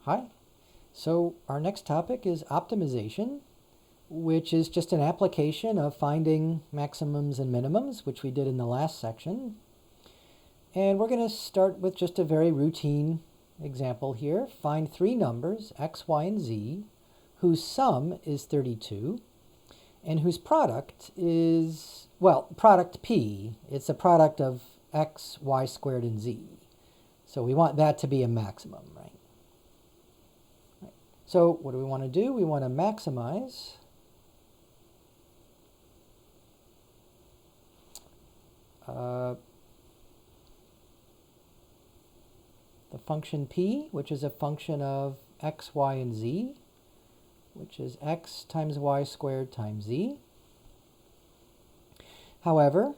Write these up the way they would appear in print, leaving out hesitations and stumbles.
Hi. So our next topic is optimization, which is just an application of finding maximums and minimums, which we did in the last section. And we're going to start with just a very routine example here. Find three numbers, x, y, and z, whose sum is 32, and whose product is, well, product p. It's a product of x, y squared, and z. So we want that to be a maximum, right? So what do we want to do? We want to maximize the function p, which is a function of x, y, and z, which is x times y squared times z. However,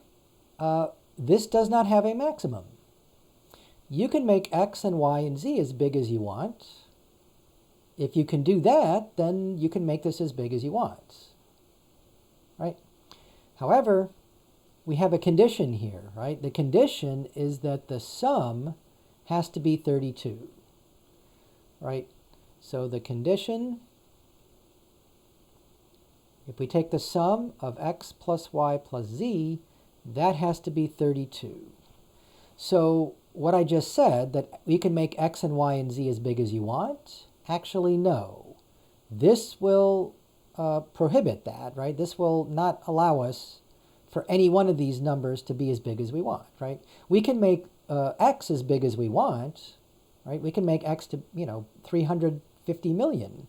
this does not have a maximum. You can make x and y and z as big as you want. If you can do that, then you can make this as big as you want, right? However, we have a condition here, right? The condition is that the sum has to be 32, right? So the condition, if we take the sum of x plus y plus z, that has to be 32. So what I just said, that you can make x and y and z as big as you want, actually, no. This will prohibit that, right? This will not allow us for any one of these numbers to be as big as we want, right? We can make x as big as we want, right? We can make x to, 350 million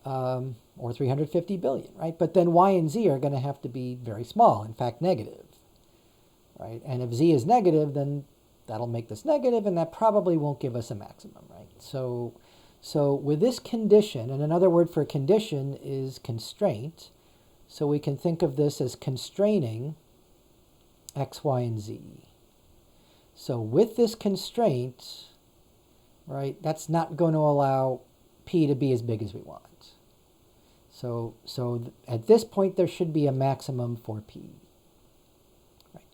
or 350 billion, right? But then y and z are going to have to be very small, in fact, negative, right? And if z is negative, then that'll make this negative, and that probably won't give us a maximum, right? So with this condition, and another word for condition is constraint, so we can think of this as constraining x, y, and z. So with this constraint, right, that's not going to allow p to be as big as we want. So at this point, there should be a maximum for p. Right.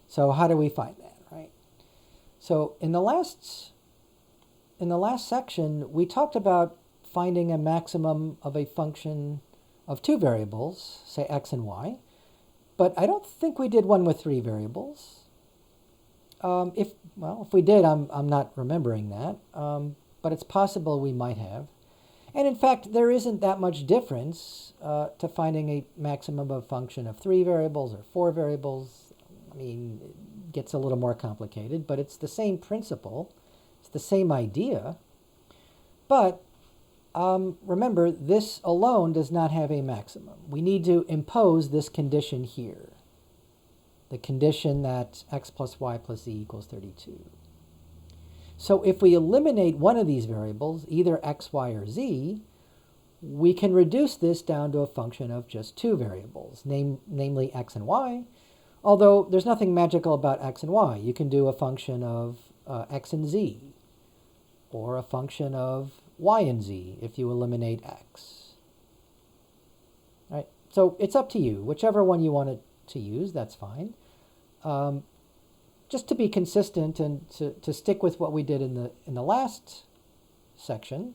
So how do we find that, right? So in the last section, we talked about finding a maximum of a function of two variables, say x and y, but I don't think we did one with three variables. If we did, I'm not remembering that, but it's possible we might have. And in fact, there isn't that much difference to finding a maximum of a function of three variables or four variables. I mean, it gets a little more complicated, but it's the same principle. It's the same idea, but remember, this alone does not have a maximum. We need to impose this condition here, the condition that x plus y plus z equals 32. So if we eliminate one of these variables, either x, y, or z, we can reduce this down to a function of just two variables, namely x and y, although there's nothing magical about x and y. You can do a function of x and z, or a function of y and z if you eliminate x. Right? So it's up to you. Whichever one you want to use, that's fine. Just to be consistent and to stick with what we did in the last section,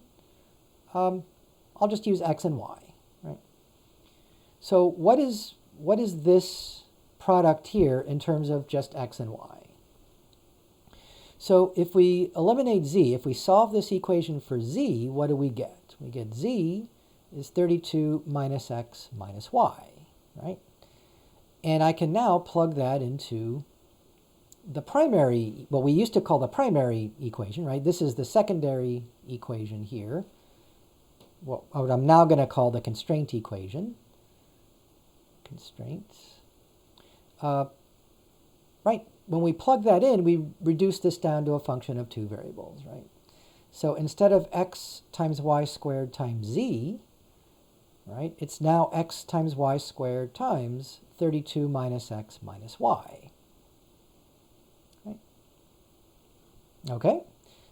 I'll just use x and y. Right? So what is this product here in terms of just x and y? So if we eliminate z, if we solve this equation for z, what do we get? We get z is 32 minus x minus y, right? And I can now plug that into the primary, what we used to call the primary equation, right? This is the secondary equation here, what I'm now going to call the constraint equation. Right? When we plug that in, we reduce this down to a function of two variables, right? So instead of x times y squared times z, right, it's now x times y squared times 32 minus x minus y. Right? Okay?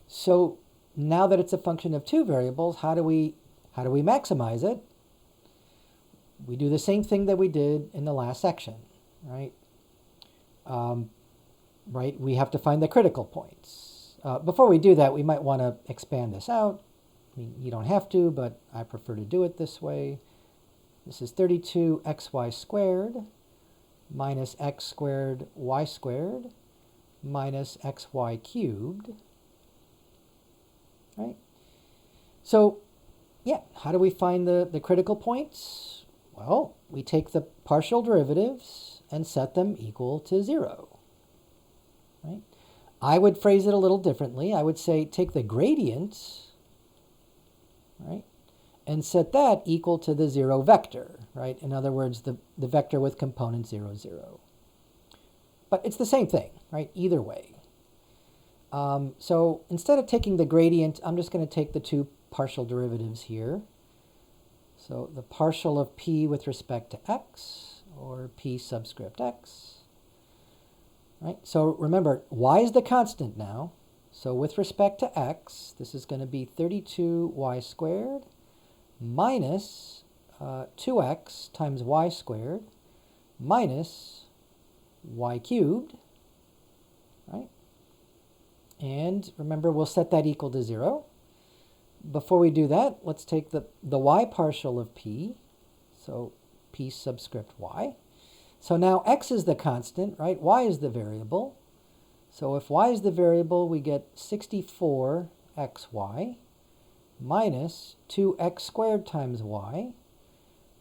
So now that it's a function of two variables, how do we maximize it? We do the same thing that we did in the last section, right? Right? We have to find the critical points. Before we do that, we might want to expand this out. I mean, you don't have to, but I prefer to do it this way. This is 32xy squared minus x squared y squared minus xy cubed. Right? So, yeah, how do we find the critical points? Well, we take the partial derivatives and set them equal to 0. Right? I would phrase it a little differently. I would say take the gradient, right, and set that equal to the 0 vector, right? In other words, the vector with component 0, 0. But it's the same thing, right? Either way. So instead of taking the gradient, I'm just going to take the two partial derivatives here. So the partial of p with respect to x, or p subscript x. Right? So remember, y is the constant now. So with respect to x, this is going to be 32y squared minus 2x times y squared minus y cubed. Right? And remember, we'll set that equal to 0. Before we do that, let's take the y partial of p. So p subscript y. So now x is the constant, right? Y is the variable. So if y is the variable, we get 64xy minus 2x squared times y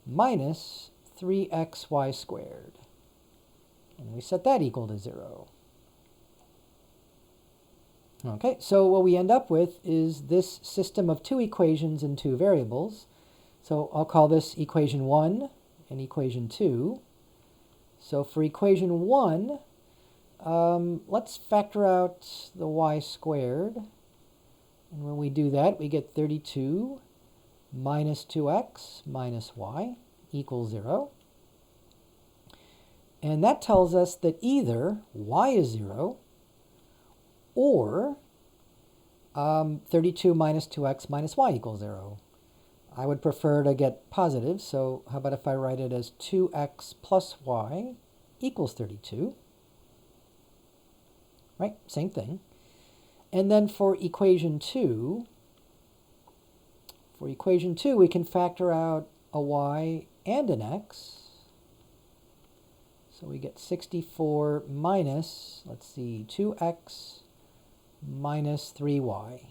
minus 3xy squared. And we set that equal to 0. Okay, so what we end up with is this system of two equations and two variables. So I'll call this equation 1 and equation 2. So for equation 1, let's factor out the y squared. And when we do that, we get 32 minus 2x minus y equals 0. And that tells us that either y is 0 or 32 minus 2x minus y equals 0. I would prefer to get positive, so how about if I write it as 2x plus y equals 32? Right, same thing. And then for equation 2, we can factor out a y and an x. So we get 64 minus, let's see, 2x minus 3y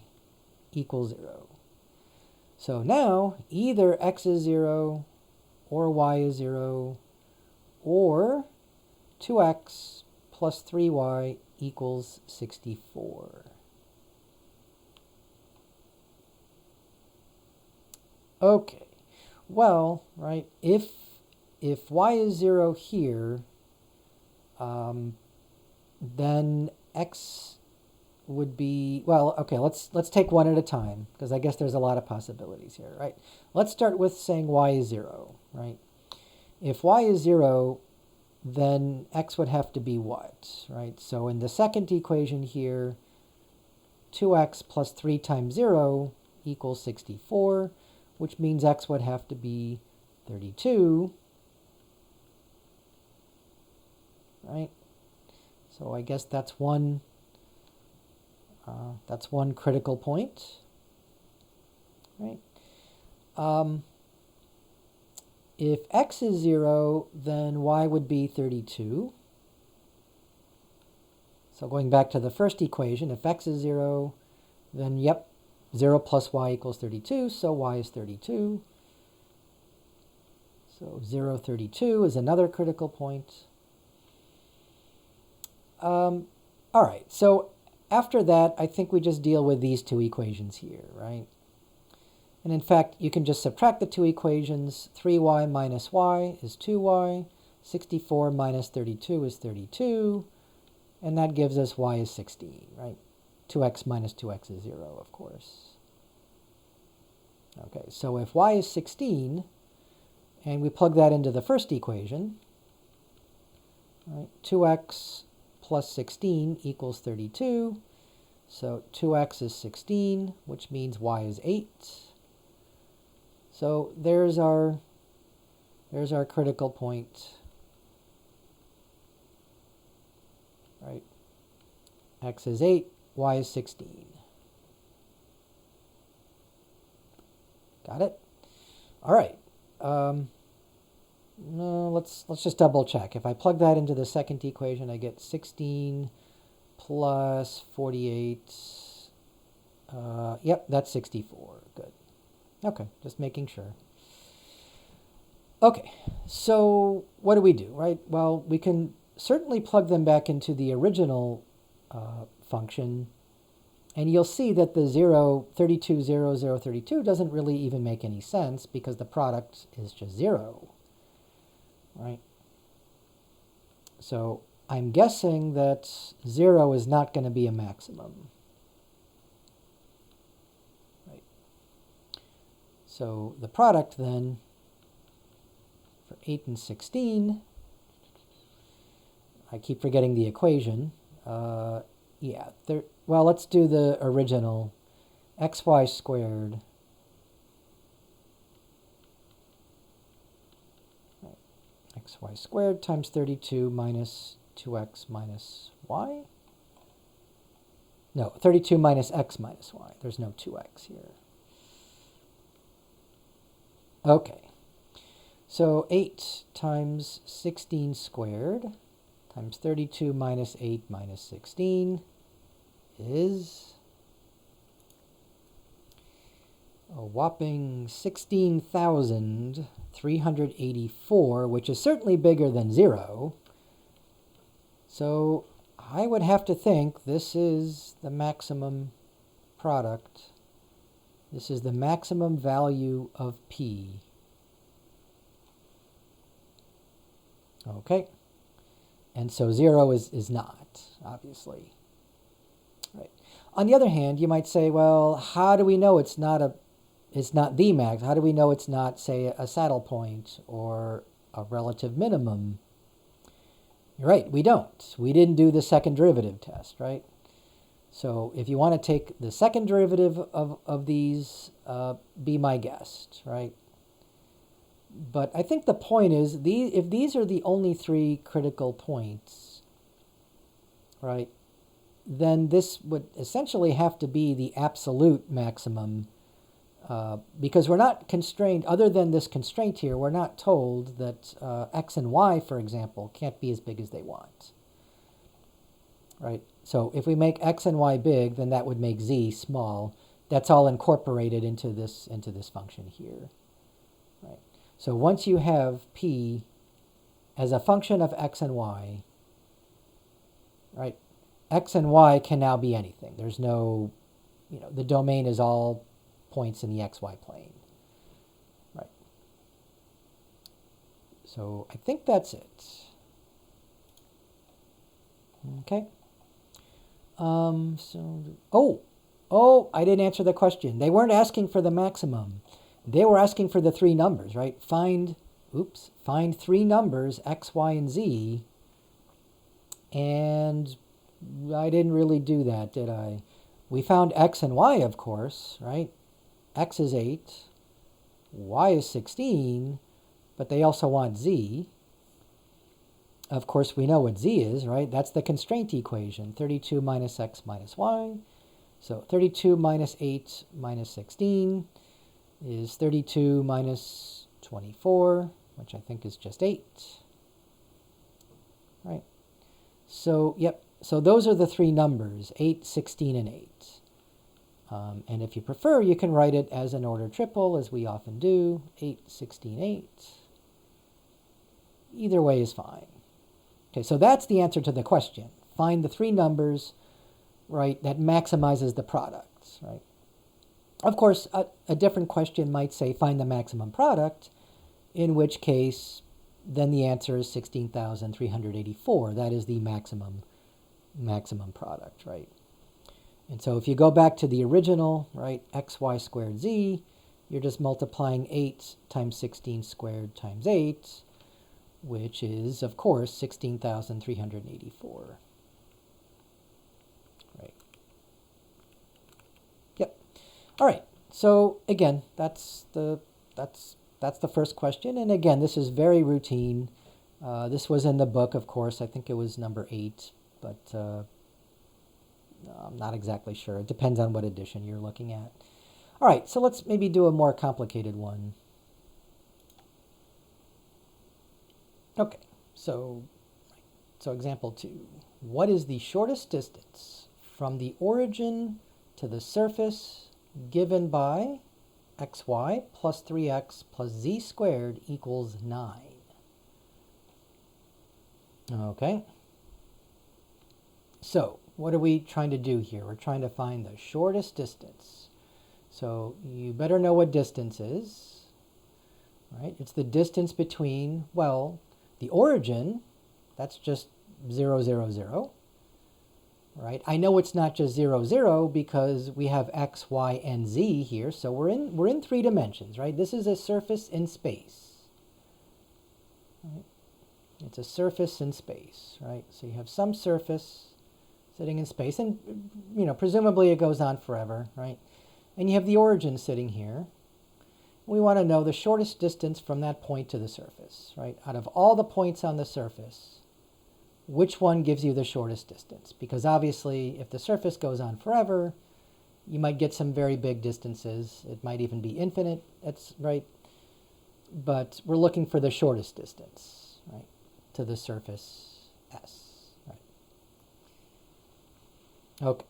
equals 0. So now, either x is 0, or y is 0, or 2x plus 3y equals 64. Okay, well, right, if y is 0 here, then x would be, well, okay, let's take one at a time, because I guess there's a lot of possibilities here, right? Let's start with saying y is 0, right? If y is 0, then x would have to be what, right? So in the second equation here, 2x plus 3 times 0 equals 64, which means x would have to be 32, right? So I guess that's one critical point, right? If x is 0, then y would be 32. So going back to the first equation, if x is 0, then yep, 0 plus y equals 32, so y is 32. So 0, 32 is another critical point. All right, so after that, I think we just deal with these two equations here, right? And in fact, you can just subtract the two equations. 3y minus y is 2y. 64 minus 32 is 32. And that gives us y is 16, right? 2x minus 2x is 0, of course. Okay, so if y is 16, and we plug that into the first equation, right, 2x plus 16 equals 32. So 2x is 16, which means y is 8. So there's our critical point. Right? X is 8, y is 16. Got it? All right. No, let's just double check. If I plug that into the second equation, I get 16 plus 48. Yep, that's 64. Good. Okay, just making sure. Okay, so what do we do, right? Well, we can certainly plug them back into the original function, and you'll see that the 32, 0, 0, 32 doesn't really even make any sense because the product is just 0, right? So I'm guessing that 0 is not going to be a maximum. Right. So the product then for 8 and 16, I keep forgetting the equation. Yeah, well, let's do the original. Xy squared. Right. Xy squared times 32 minus 2x minus y. No, 32 minus x minus y. There's no 2x here. Okay. So 8 times 16 squared times 32 minus 8 minus 16 is a whopping 16,384, which is certainly bigger than 0. So I would have to think this is the maximum product. This is the maximum value of P. Okay. And so 0 is not, obviously. Right. On the other hand, you might say, well, how do we know it's not the max? How do we know it's not, say, a saddle point or a relative minimum? You're right, we don't. We didn't do the second derivative test, right? So if you want to take the second derivative of these, be my guest, right? But I think the point is, if these are the only 3 critical points, right, then this would essentially have to be the absolute maximum, because we're not constrained, other than this constraint here, we're not told that x and y, for example, can't be as big as they want, right? So if we make x and y big, then that would make z small. That's all incorporated into this function here, right? So once you have P as a function of x and y, right, x and y can now be anything. There's no, the domain is all points in the xy plane, right? So I think that's it. Okay. I didn't answer the question. They weren't asking for the maximum. They were asking for the 3 numbers, right? Find 3 numbers, x, y, and z. And I didn't really do that, did I? We found x and y, of course, right? X is 8, y is 16, but they also want z. Of course, we know what z is, right? That's the constraint equation, 32 minus x minus y. So 32 minus 8 minus 16 is 32 minus 24, which I think is just 8. Right? So, yep. So those are the 3 numbers, 8, 16, and 8. And if you prefer, you can write it as an ordered triple, as we often do, 8, 16, 8. Either way is fine. Okay, so that's the answer to the question. Find the 3 numbers, right, that maximizes the products, right? Of course, a different question might say find the maximum product, in which case then the answer is 16,384. That is the maximum product, right? And so if you go back to the original, right, xy squared z, you're just multiplying 8 times 16 squared times 8, which is, of course, 16,384. Right. Yep. All right. So again, that's the first question. And again, this is very routine. This was in the book, of course. I think it was number 8. But I'm not exactly sure. It depends on what edition you're looking at. All right, so let's maybe do a more complicated one. Okay, so example 2. What is the shortest distance from the origin to the surface given by xy plus 3x plus z squared equals 9? Okay. So what are we trying to do here? We're trying to find the shortest distance. So you better know what distance is, right? It's the distance between, well, the origin, that's just 0, 0, 0, right? I know it's not just 0, 0 because we have x, y, and z here, so we're in 3 dimensions, right? This is a surface in space. Right? It's a surface in space, right? So you have some surface sitting in space, and presumably it goes on forever, right? And you have the origin sitting here. We want to know the shortest distance from that point to the surface, right? Out of all the points on the surface, which one gives you the shortest distance? Because obviously, if the surface goes on forever, you might get some very big distances. It might even be infinite, that's right. But we're looking for the shortest distance, right, to the surface S, right? Okay.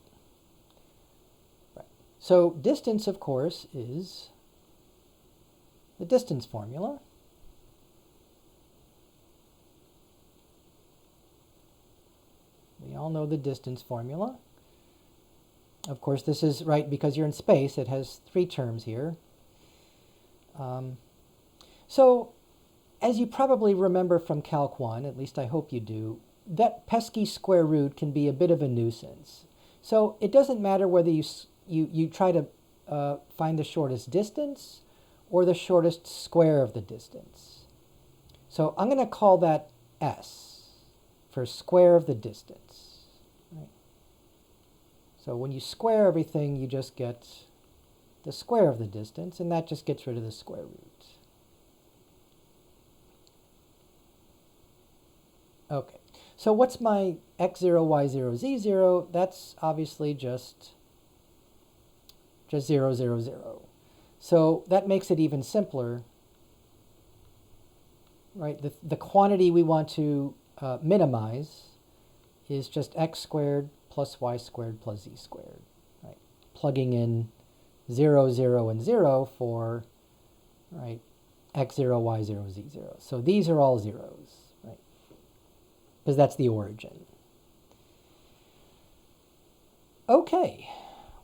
Right. So distance, of course, is the distance formula. We all know the distance formula. Of course, this is right because you're in space. It has 3 terms here. So, as you probably remember from Calc 1, at least I hope you do, that pesky square root can be a bit of a nuisance. So it doesn't matter whether you try to find the shortest distance or the shortest square of the distance. So I'm going to call that S for square of the distance. Right? So when you square everything, you just get the square of the distance, and that just gets rid of the square root. Okay, so what's my x0, y0, z0? That's obviously just 0, 0, 0. So that makes it even simpler, right? The quantity we want to minimize is just x squared plus y squared plus z squared, right? Plugging in 0, 0, and 0 for, right, x0, y0, z0. So these are all zeros, right? Because that's the origin. Okay,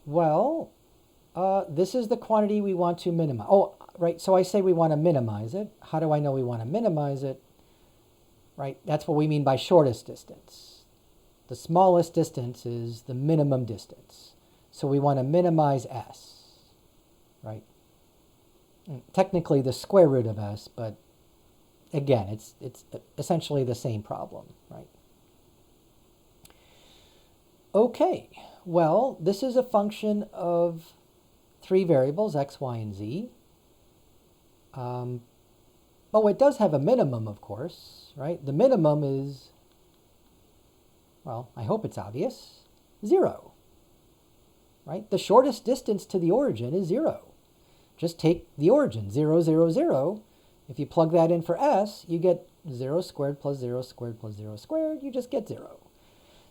well, this is the quantity we want to minimize. Oh, right, so I say we want to minimize it. How do I know we want to minimize it? Right, that's what we mean by shortest distance. The smallest distance is the minimum distance. So we want to minimize S, right? Technically the square root of S, but again, it's essentially the same problem, right? Okay, well, this is a function of 3 variables, x, y, and z. Oh, it does have a minimum, of course, right? The minimum is, well, I hope it's obvious, 0, right? The shortest distance to the origin is 0. Just take the origin, 0, 0, 0. If you plug that in for S, you get 0 squared plus 0 squared plus 0 squared. You just get 0.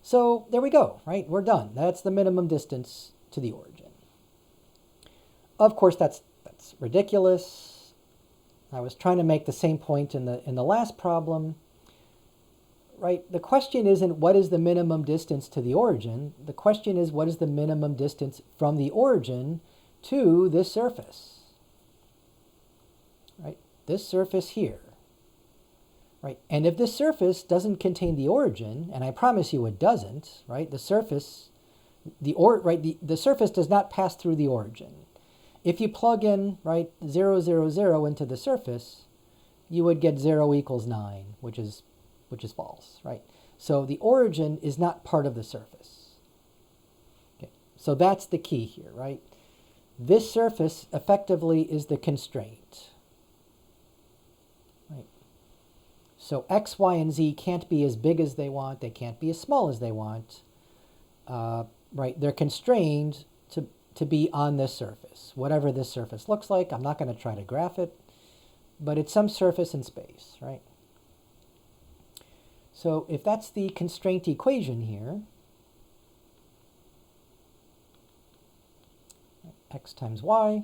So there we go, right? We're done. That's the minimum distance to the origin. Of course, that's ridiculous. I was trying to make the same point in the last problem, right? The question isn't what is the minimum distance to the origin. The question is what is the minimum distance from the origin to this surface, right? This surface here, right? And if this surface doesn't contain the origin, and I promise you it doesn't, right? The surface, the surface does not pass through the origin. If you plug in, right, 0, 0, 0 into the surface, you would get 0 equals 9, which is false, right? So the origin is not part of the surface. Okay, so that's the key here, right? This surface effectively is the constraint, right? So x, y, and z can't be as big as they want. They can't be as small as they want. right, they're constrained to be on this surface, whatever this surface looks like. I'm not going to try to graph it, but it's some surface in space, right? So if that's the constraint equation here, x times y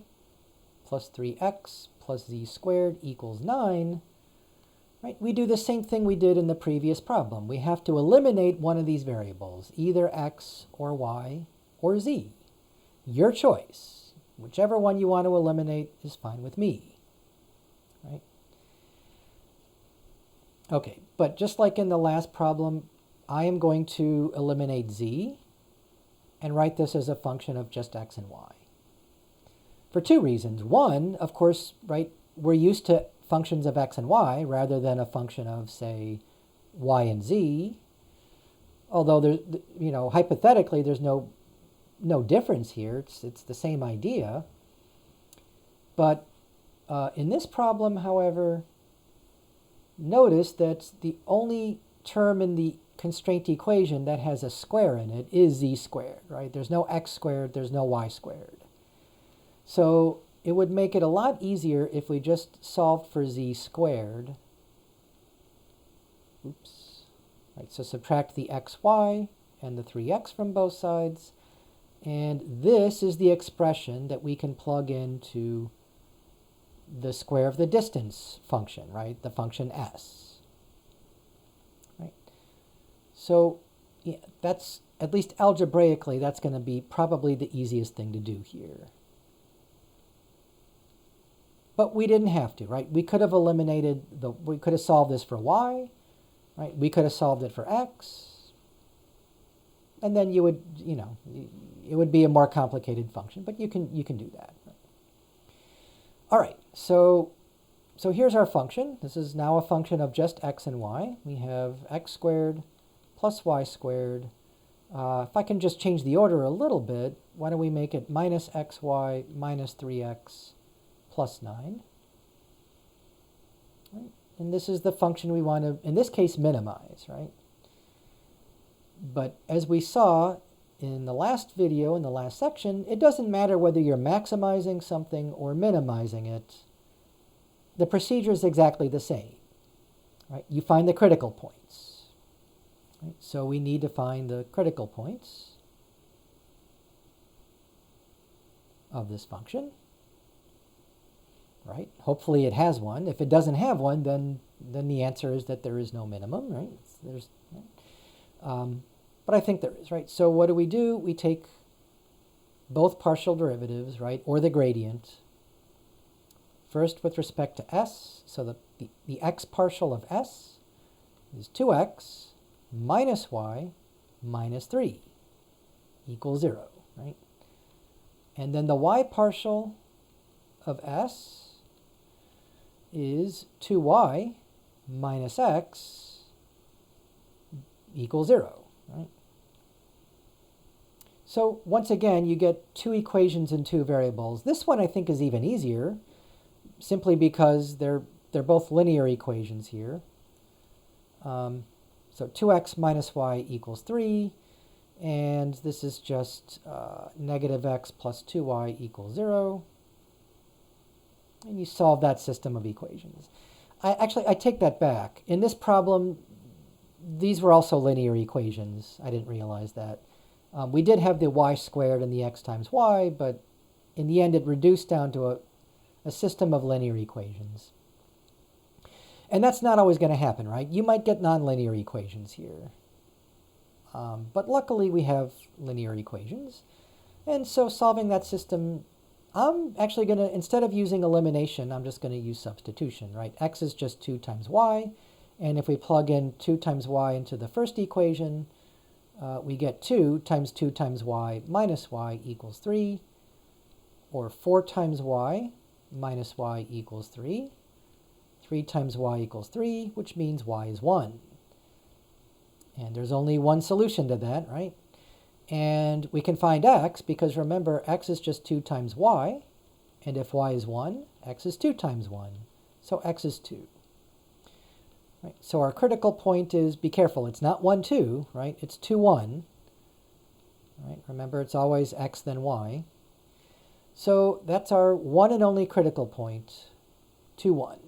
plus 3x plus z squared equals 9, right? We do the same thing we did in the previous problem. We have to eliminate one of these variables, either x or y or z. Your choice. Whichever one you want to eliminate is fine with me, right? Okay, but just like in the last problem, I am going to eliminate z and write this as a function of just x and y. For two reasons. One, of course, right, we're used to functions of x and y rather than a function of, say, y and z. Although, there's, you know, hypothetically, there's no difference here. It's the same idea. But in this problem, however, notice that the only term in the constraint equation that has a square in it is z squared, right? There's no x squared, there's no y squared. So it would make it a lot easier if we just solved for z squared. Oops. Right, so subtract the xy and the 3x from both sides. And this is the expression that we can plug into the square of the distance function, right? The function s. Right? So yeah, that's, at least algebraically, that's going to be probably the easiest thing to do here. But we didn't have to, right? We could have eliminated we could have solved this for y, right? We could have solved it for x. And then you would, you know, it would be a more complicated function, but you can do that. Right? All right, so here's our function. This is now a function of just x and y. We have x squared plus y squared. If I can just change the order a little bit, why don't we make it minus xy minus 3x plus 9. Right? And this is the function we want to, in this case, minimize, right? But as we saw in the last video, in the last section, it doesn't matter whether you're maximizing something or minimizing it. The procedure is exactly the same, right? You find the critical points. Right? So we need to find the critical points of this function. Right? Hopefully it has one. If it doesn't have one, then the answer is that there is no minimum, right? But I think there is, right? So what do? We take both partial derivatives, right, or the gradient. First with respect to s, so the x partial of s is 2x minus y minus 3 equals 0, right? And then the y partial of s is 2y minus x equals 0, right? So once again, you get two equations in two variables. This one I think is even easier, simply because they're both linear equations here. So 2x minus y equals 3, and this is just negative x plus 2y equals 0. And you solve that system of equations. I take that back. In this problem, these were also linear equations. I didn't realize that. We did have the y squared and the x times y, but in the end it reduced down to a system of linear equations. And that's not always going to happen, right? You might get nonlinear equations here. But luckily we have linear equations. And so solving that system, I'm actually going to, instead of using elimination, I'm just going to use substitution, right? X is just 2 times y. And if we plug in 2 times y into the first equation, we get 2 times y minus y equals 3. Or 4 times y minus y equals 3. 3 times y equals 3, which means y is 1. And there's only one solution to that, right? And we can find x because remember, x is just 2 times y. And if y is 1, x is 2 times 1. So x is 2. Right? So our critical point is, be careful, it's not 1, 2, right? It's 2, 1. Right? Remember, it's always x then y. So that's our one and only critical point, 2, 1.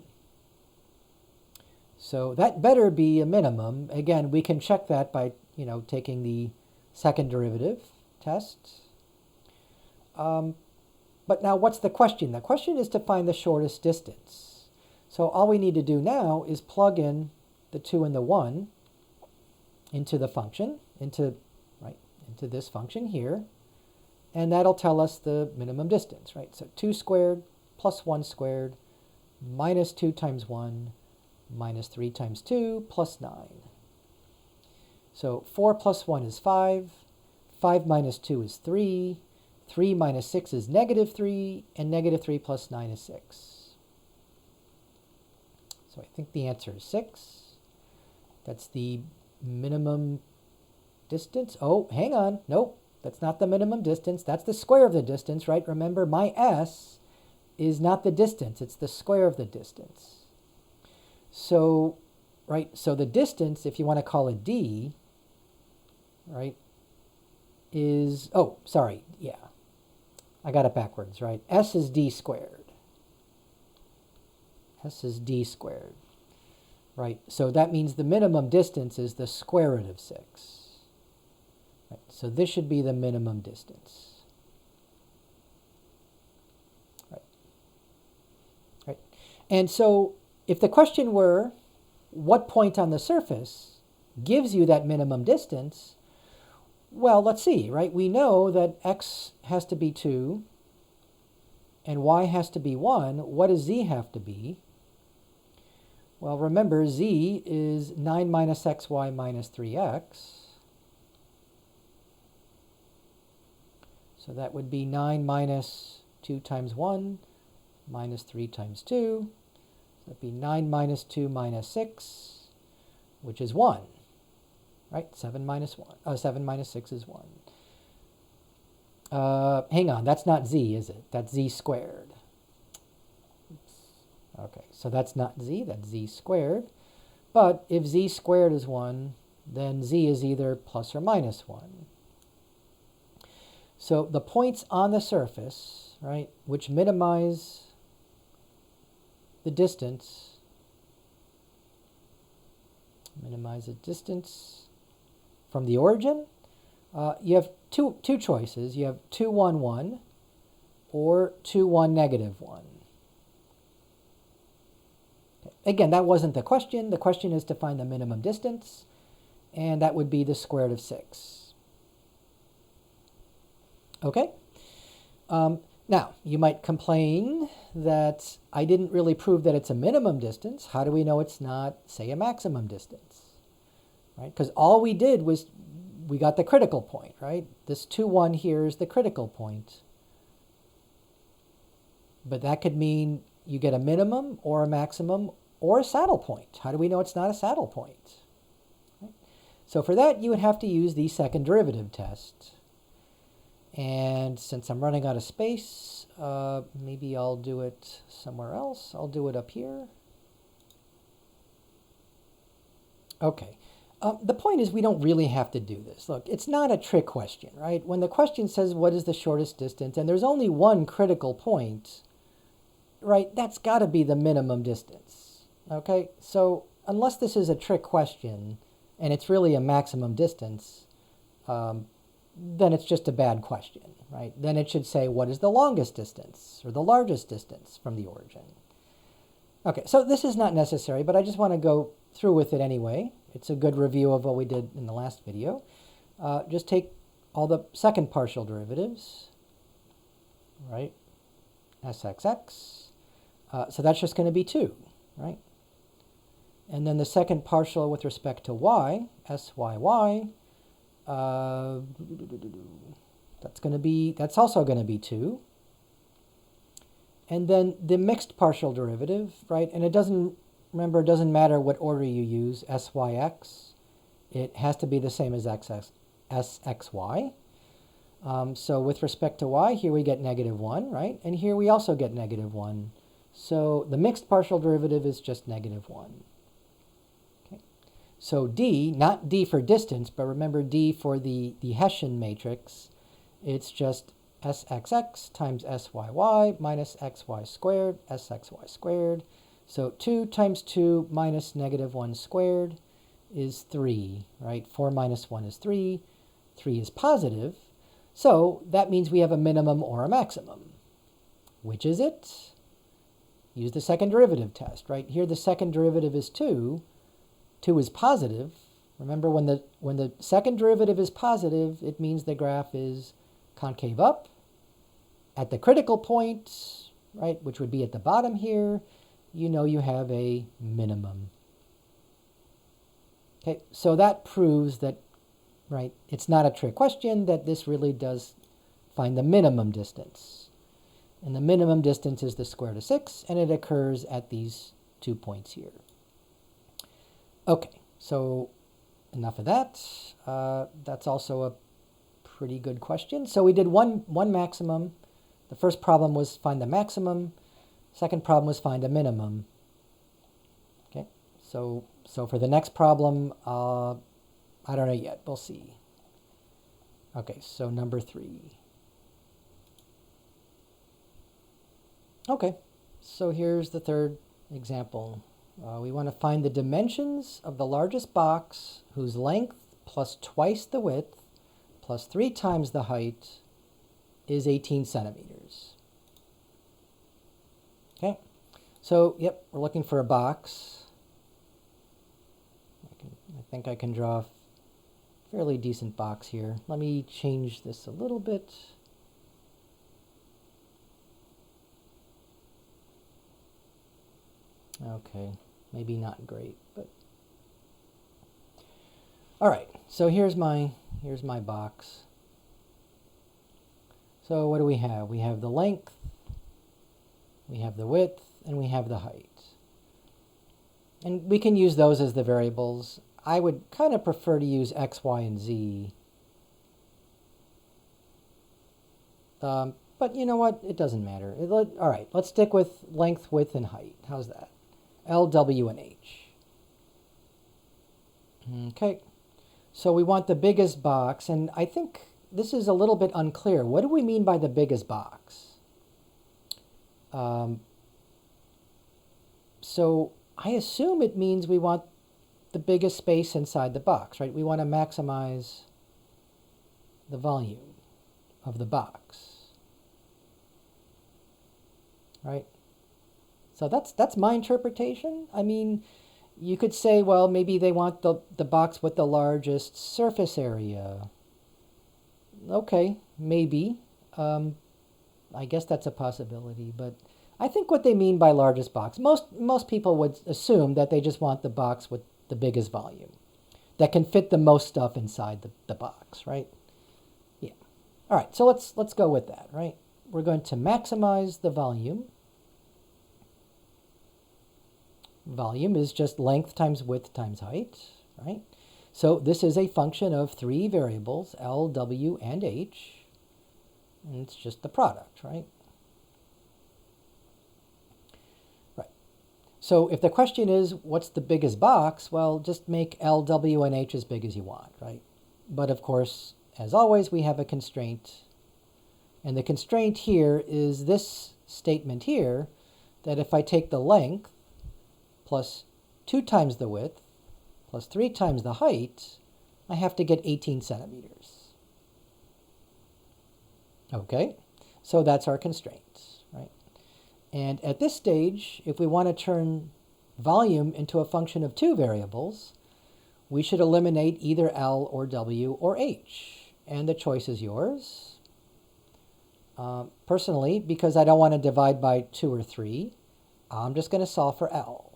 So that better be a minimum. Again, we can check that by, taking the second derivative test. But now what's the question? The question is to find the shortest distance. So all we need to do now is plug in the 2 and the 1 into the function, into this function here, and that'll tell us the minimum distance, right? So 2 squared plus 1 squared minus 2 times 1 minus 3 times 2 plus 9. So 4 plus 1 is 5, 5 minus 2 is 3, 3 minus 6 is negative 3, and negative 3 plus 9 is 6. So I think the answer is 6. That's the minimum distance. Oh, hang on. Nope, that's not the minimum distance. That's the square of the distance, right? Remember, my s is not the distance. It's the square of the distance. So, right, so the distance, if you want to call it d, right, is, oh, sorry, yeah. I got it backwards, right? S is d squared. S is d squared. Right, so that means the minimum distance is the square root of 6. Right, so this should be the minimum distance. Right. Right. And so if the question were, what point on the surface gives you that minimum distance? Well, let's see, right? We know that x has to be 2 and y has to be 1. What does z have to be? Well, remember, z is 9 minus xy minus 3x. So that would be 9 minus 2 times 1 minus 3 times 2. So that would be 9 minus 2 minus 6, which is 1. Right? 7 minus 6 is 1. Hang on, that's not z, is it? That's z squared. Okay, so that's not z, that's z squared. But if z squared is 1, then z is either plus or minus 1. So the points on the surface, right, which minimize the distance, from the origin, you have two choices. You have 2, 1, 1 or 2, 1, negative 1. Again, that wasn't the question. The question is to find the minimum distance, and that would be the square root of 6. Okay? Now, you might complain that I didn't really prove that it's a minimum distance. How do we know it's not, say, a maximum distance? Right? Because all we did was we got the critical point, right? This 2, 1 here is the critical point. But that could mean you get a minimum or a maximum or a saddle point. How do we know it's not a saddle point? Right? So for that, you would have to use the second derivative test. And since I'm running out of space, maybe I'll do it somewhere else. I'll do it up here. Okay. The point is we don't really have to do this. Look, it's not a trick question, right? When the question says what is the shortest distance, and there's only one critical point, right, that's got to be the minimum distance. Okay, so unless this is a trick question and it's really a maximum distance, then it's just a bad question, right? Then it should say what is the longest distance or the largest distance from the origin. Okay, so this is not necessary, but I just want to go through with it anyway. It's a good review of what we did in the last video. Just take all the second partial derivatives, right? Sxx. So that's just going to be 2, right? And then the second partial with respect to y, Syy, that's also going to be 2. And then the mixed partial derivative, right? And it doesn't matter what order you use, Syx. It has to be the same as Sxy. So with respect to y, here we get negative 1, right? And here we also get negative 1. So the mixed partial derivative is just negative 1. Okay. So D, not D for distance, but remember D for the Hessian matrix, it's just SXX times SYY minus XY squared, SXY squared. So 2 times 2 minus negative 1 squared is 3, right? 4 minus 1 is 3. 3 is positive. So that means we have a minimum or a maximum. Which is it? Use the second derivative test, right? Here the second derivative is 2. 2 is positive. Remember, when the second derivative is positive, it means the graph is concave up. At the critical point, right, which would be at the bottom here, you know you have a minimum. Okay, so that proves that, right, it's not a trick question, that this really does find the minimum distance. And the minimum distance is the square root of 6, and it occurs at these 2 points here. Okay, so enough of that. That's also a pretty good question. So we did one maximum. The first problem was find the maximum. Second problem was find a minimum. Okay, so for the next problem, I don't know yet. We'll see. Okay, so number 3. Okay, so here's the third example. We want to find the dimensions of the largest box whose length plus twice the width plus 3 times the height is 18 centimeters. Okay, so yep, we're looking for a box. I think I can draw a fairly decent box here. Let me change this a little bit. Okay, maybe not great, but all right. So here's my box. So what do we have? We have the length, we have the width, and we have the height. And we can use those as the variables. I would kind of prefer to use x, y, and z. But you know what? It doesn't matter. All right, let's stick with length, width, and height. How's that? L, W, and H. Okay, so we want the biggest box, and I think this is a little bit unclear. What do we mean by the biggest box? So I assume it means we want the biggest space inside the box, right? We want to maximize the volume of the box, right? So that's my interpretation. I mean, you could say, well, maybe they want the box with the largest surface area. Okay, maybe. I guess that's a possibility, but I think what they mean by largest box, most people would assume that they just want the box with the biggest volume that can fit the most stuff inside the box, right? Yeah. All right, so let's go with that, right? We're going to maximize the volume. Volume is just length times width times height, right? So this is a function of 3 variables, L, W, and H. And it's just the product, right? Right. So if the question is, what's the biggest box? Well, just make L, W, and H as big as you want, right? But of course, as always, we have a constraint. And the constraint here is this statement here, that if I take the length plus 2 times the width plus 3 times the height, I have to get 18 centimeters. Okay, so that's our constraint, right? And at this stage, if we want to turn volume into a function of 2 variables, we should eliminate either L or W or H. And the choice is yours. Personally, because I don't want to divide by 2 or 3, I'm just going to solve for L.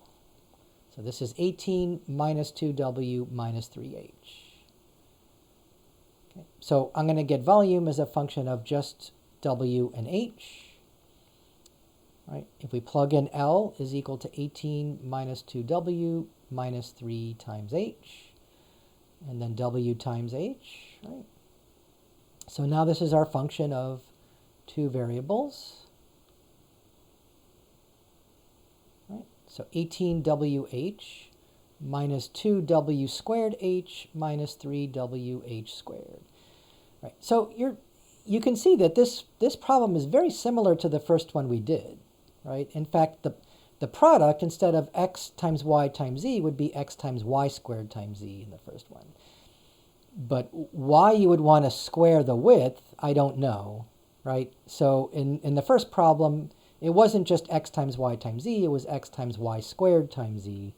So this is 18 minus 2W minus 3H. Okay. So I'm going to get volume as a function of just W and H. Right? If we plug in L is equal to 18 minus 2W minus 3 times H, and then W times H. Right? So now this is our function of 2 variables. So 18WH minus 2w squared h minus 3wh squared. Right. So you can see that this problem is very similar to the first one we did, right? In fact, the product, instead of x times y times z, would be x times y squared times z in the first one. But why you would want to square the width, I don't know, right? So in the first problem, it wasn't just x times y times z, it was x times y squared times z.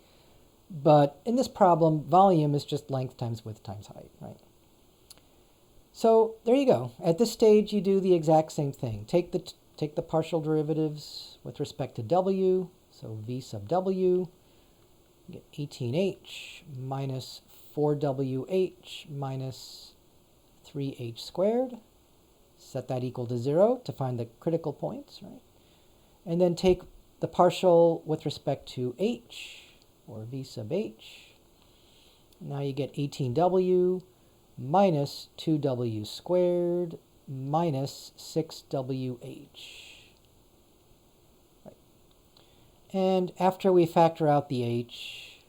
But in this problem, volume is just length times width times height, right? So there you go. At this stage, you do the exact same thing. Take the partial derivatives with respect to w, so v sub w, you get 18h minus 4wh minus 3h squared. Set that equal to 0 to find the critical points, right? And then take the partial with respect to h, or v sub h. Now you get 18w minus 2w squared minus 6wh. Right. And after we factor out the h,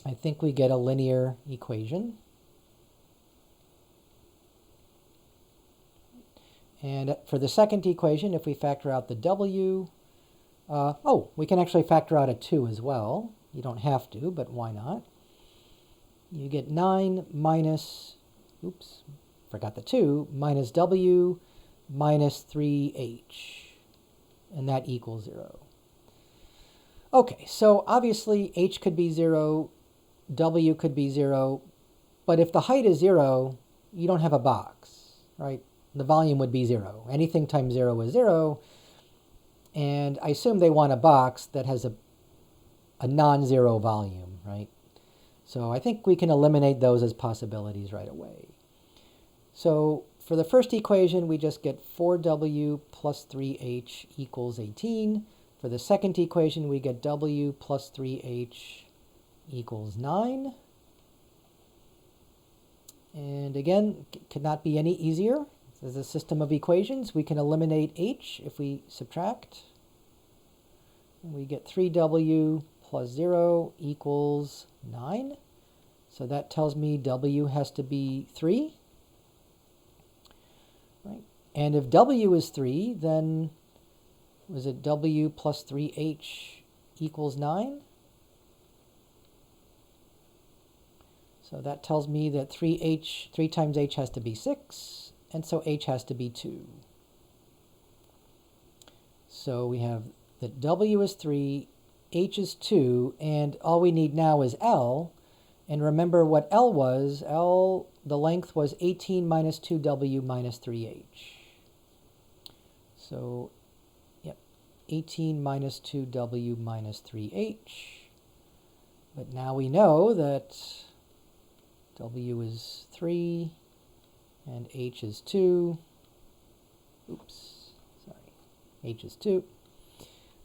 I think we get a linear equation. And for the second equation, if we factor out the w, we can actually factor out a 2 as well. You don't have to, but why not? You get 9 minus, oops, forgot the 2, minus w minus 3h. And that equals 0. Okay, so obviously h could be 0, w could be 0, but if the height is 0, you don't have a box, right? The volume would be 0. Anything times 0 is 0. And I assume they want a box that has a non-zero volume, right? So I think we can eliminate those as possibilities right away. So for the first equation, we just get 4w plus 3h equals 18. For the second equation, we get w plus 3h equals 9. And again, it could not be any easier. This is a system of equations. We can eliminate h if we subtract. We get 3w plus 0 equals 9. So that tells me w has to be 3. Right? And if w is 3, then was it w plus 3h equals 9? So that tells me that 3 times h has to be 6. And so h has to be 2. So we have that w is 3, h is 2, and all we need now is L. And remember what L was. L, the length was 18 minus 2w minus 3h. So, yep, 18 minus 2w minus 3h. But now we know that w is 3, and h is 2. Oops, sorry. H is 2.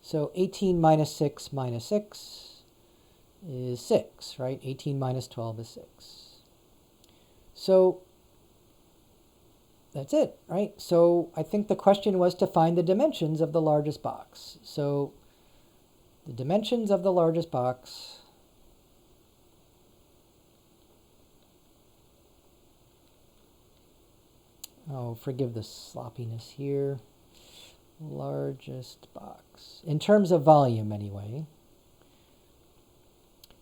So 18 minus 6 is 6, right? 18 minus 12 is 6. So that's it, right? So I think the question was to find the dimensions of the largest box. So the dimensions of the largest box forgive the sloppiness here. Largest box. In terms of volume, anyway.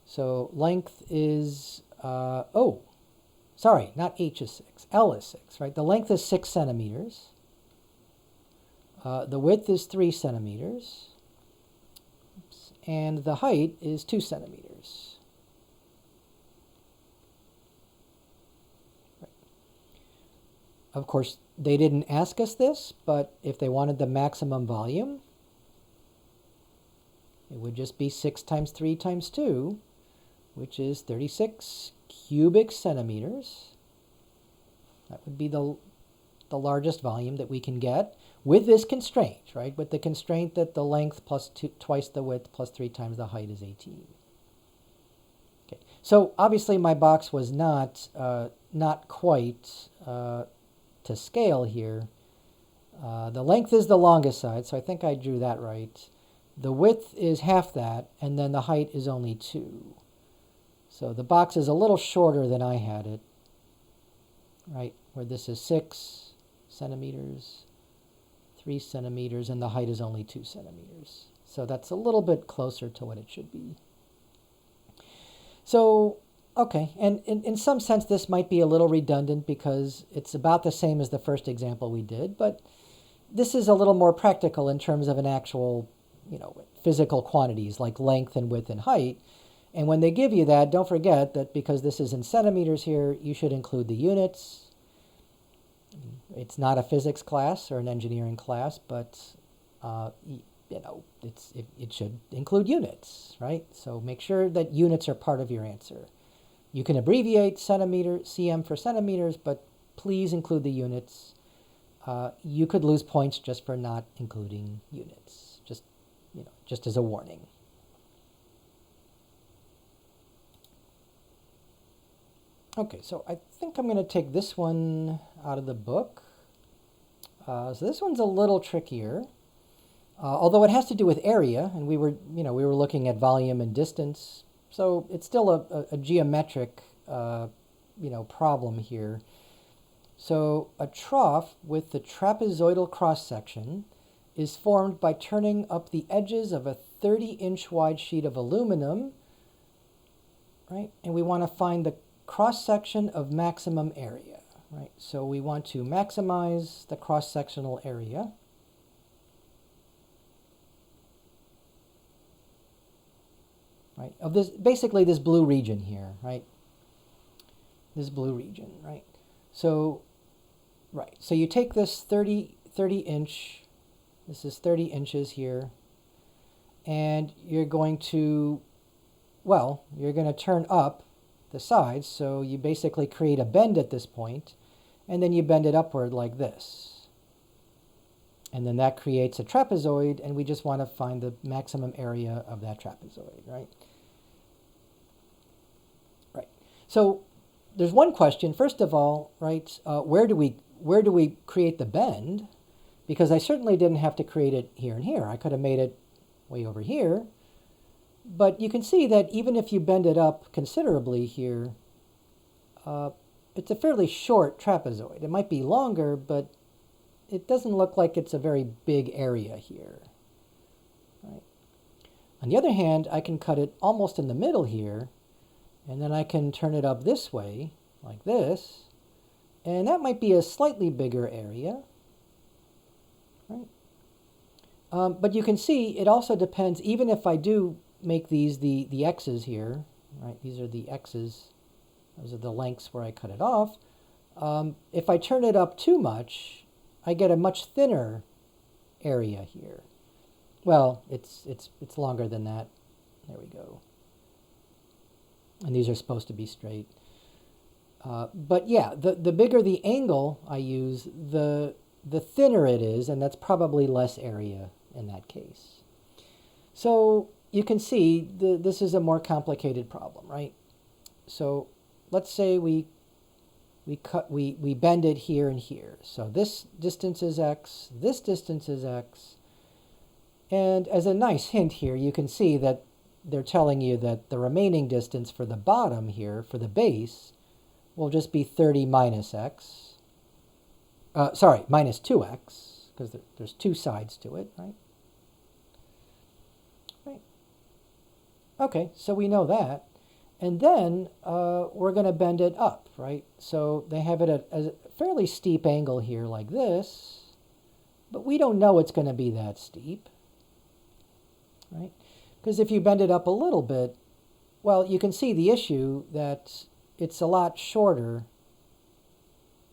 So length is, sorry, not h is 6. L is 6, right? The length is 6 centimeters. The width is 3 centimeters. Oops. And the height is 2 centimeters. Of course, they didn't ask us this, but if they wanted the maximum volume, it would just be 6 times 3 times 2, which is 36 cubic centimeters. That would be the largest volume that we can get with this constraint, right? With the constraint that the length plus twice the width plus 3 times the height is 18. Okay. So obviously my box was not quite to scale here. The length is the longest side, so I think I drew that right. The width is half that, and then the height is only 2. So the box is a little shorter than I had it, right? Where this is 6 centimeters, 3 centimeters, and the height is only 2 centimeters. So that's a little bit closer to what it should be. So, okay, and in some sense this might be a little redundant because it's about the same as the first example we did, but this is a little more practical in terms of an actual, physical quantities like length and width and height. And when they give you that, don't forget that because this is in centimeters here, you should include the units. It's not a physics class or an engineering class, but it should include units, right? So make sure that units are part of your answer. You can abbreviate cm for centimeters, but please include the units. You could lose points just for not including units, just as a warning. Okay, so I think I'm going to take this one out of the book. So this one's a little trickier, although it has to do with area, and we were looking at volume and distance. So it's still a geometric, problem here. So a trough with the trapezoidal cross-section is formed by turning up the edges of a 30-inch wide sheet of aluminum, right? And we want to find the cross-section of maximum area, right? So we want to maximize the cross-sectional area. Right, of this, basically this blue region here, right? This blue region, right? So, so you take this 30 inch, this is 30 inches here, and you're going to, you're going to turn up the sides, so you basically create a bend at this point, and then you bend it upward like this. And then that creates a trapezoid, and we just want to find the maximum area of that trapezoid, right? Right. So there's one question, first of all, right, where do we create the bend? Because I certainly didn't have to create it here and here. I could have made it way over here. But you can see that even if you bend it up considerably here, it's a fairly short trapezoid. It might be longer, but it doesn't look like it's a very big area here. Right? On the other hand, I can cut it almost in the middle here, and then I can turn it up this way, like this, and that might be a slightly bigger area. Right? But you can see it also depends, even if I do make these the x's here, right? These are the x's. Those are the lengths where I cut it off. If I turn it up too much, I get a much thinner area here. Well, it's longer than that. There we go. And these are supposed to be straight. But yeah, the bigger the angle I use, the thinner it is, and that's probably less area in that case. So you can see this is a more complicated problem, right? So let's say we bend it here and here. So this distance is x, this distance is x. And as a nice hint here, you can see that they're telling you that the remaining distance for the bottom here, for the base, will just be 30 minus x. Minus 2x, because there's two sides to it, right? Right. Okay, so we know that. And then we're going to bend it up, right? So they have it at a fairly steep angle here like this, but we don't know it's going to be that steep, right? Because if you bend it up a little bit, well, you can see the issue that it's a lot shorter,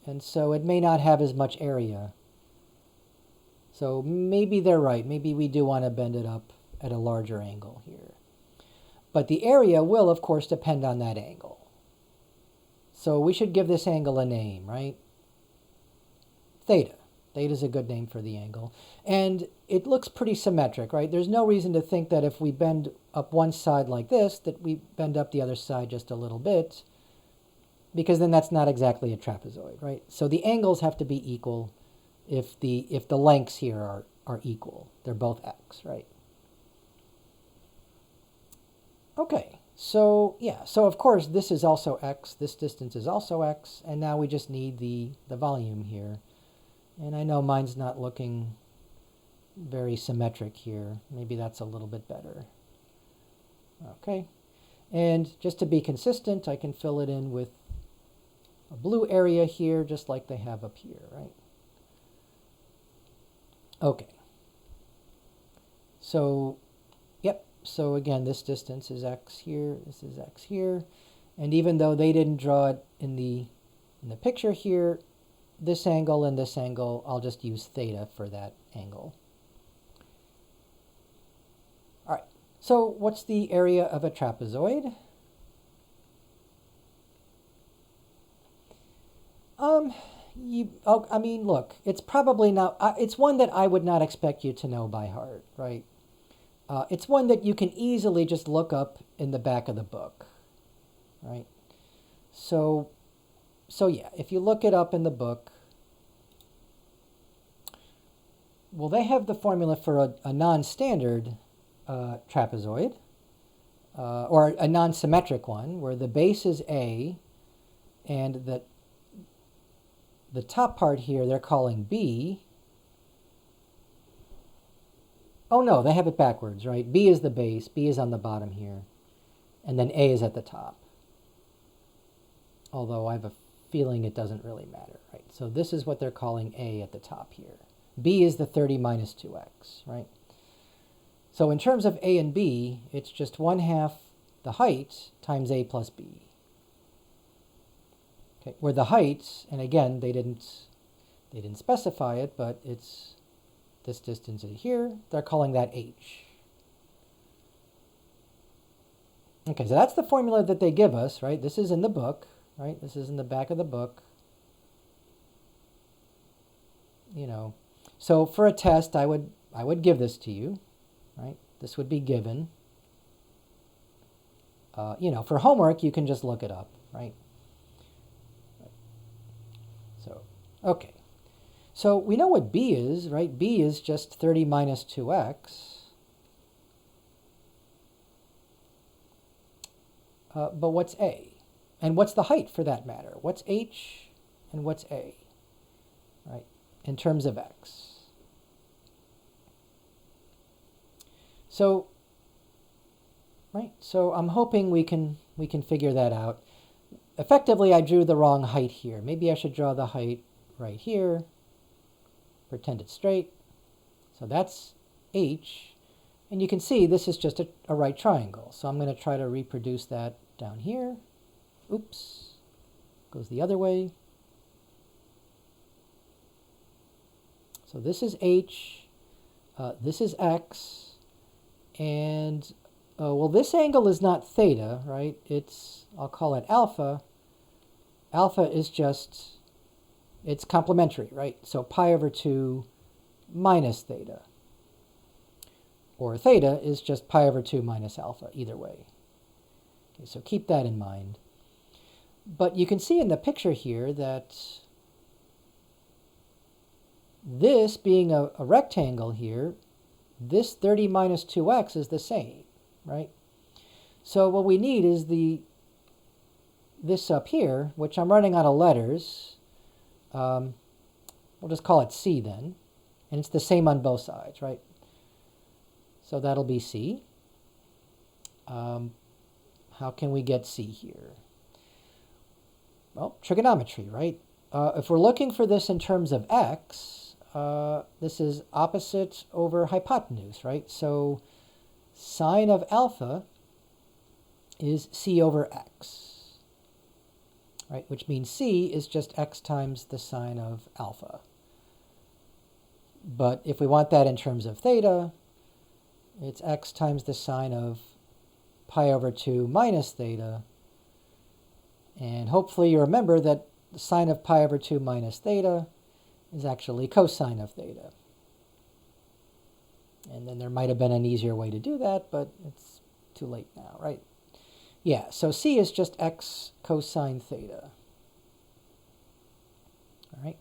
and so it may not have as much area. So maybe they're right. Maybe we do want to bend it up at a larger angle here. But the area will, of course, depend on that angle. So we should give this angle a name, right? Theta. Theta is a good name for the angle. And it looks pretty symmetric, right? There's no reason to think that if we bend up one side like this, that we bend up the other side just a little bit, because then that's not exactly a trapezoid, right? So the angles have to be equal if the lengths here are equal. They're both x, right? Okay, So yeah, so of course this is also x, this distance is also x, and now we just need the volume here. And I know mine's not looking very symmetric here. Maybe that's a little bit better. Okay, and just to be consistent, I can fill it in with a blue area here, just like they have up here, right? Okay. So, yep. So again, this distance is x here, this is x here. And even though they didn't draw it in the picture here, this angle and this angle, I'll just use theta for that angle. All right. So what's the area of a trapezoid? I mean, look, it's probably not, it's one that I would not expect you to know by heart, right? It's one that you can easily just look up in the back of the book, right? So yeah, if you look it up in the book, well, they have the formula for a non-standard trapezoid, or a non-symmetric one, where the base is A, and the top part here they're calling B. Oh no, they have it backwards, right? B is the base, B is on the bottom here, and then A is at the top. Although I have a feeling it doesn't really matter, right? So this is what they're calling A at the top here. B is the 30 minus 2x, right? So in terms of A and B, it's just 1/2 the height times A plus B. Okay, where the height, and again, they didn't specify it, but it's this distance here. They're calling that h. Okay, so that's the formula that they give us, right? This is in the book, right? This is in the back of the book. You know, so for a test, I would give this to you, right? This would be given. You know, for homework, you can just look it up, right? So, okay. So we know what B is, right? B is just 30 minus 2x. But what's A? And what's the height for that matter? What's h and what's A, right, in terms of x? So, right, so I'm hoping we can figure that out. Effectively, I drew the wrong height here. Maybe I should draw the height right here. Pretend it's straight. So that's h. And you can see this is just a right triangle. So I'm going to try to reproduce that down here. Oops. Goes the other way. So this is h. This is x. And, well, this angle is not theta, right? I'll call it alpha. Alpha is just, it's complementary, right? So pi over 2 minus theta. Or theta is just pi over 2 minus alpha, either way. Okay, so keep that in mind. But you can see in the picture here that this being a rectangle here, this 30 minus 2x is the same, right? So what we need is this up here, which I'm running out of letters. We'll just call it C then. And it's the same on both sides, right? So that'll be C. How can we get C here? Well, trigonometry, right? If we're looking for this in terms of x, this is opposite over hypotenuse, right? So sine of alpha is C over x, right? Which means C is just x times the sine of alpha. But if we want that in terms of theta, it's x times the sine of pi over 2 minus theta. And hopefully you remember that the sine of pi over 2 minus theta is actually cosine of theta. And then there might have been an easier way to do that, but it's too late now, right? Yeah, so C is just x cosine theta. All right.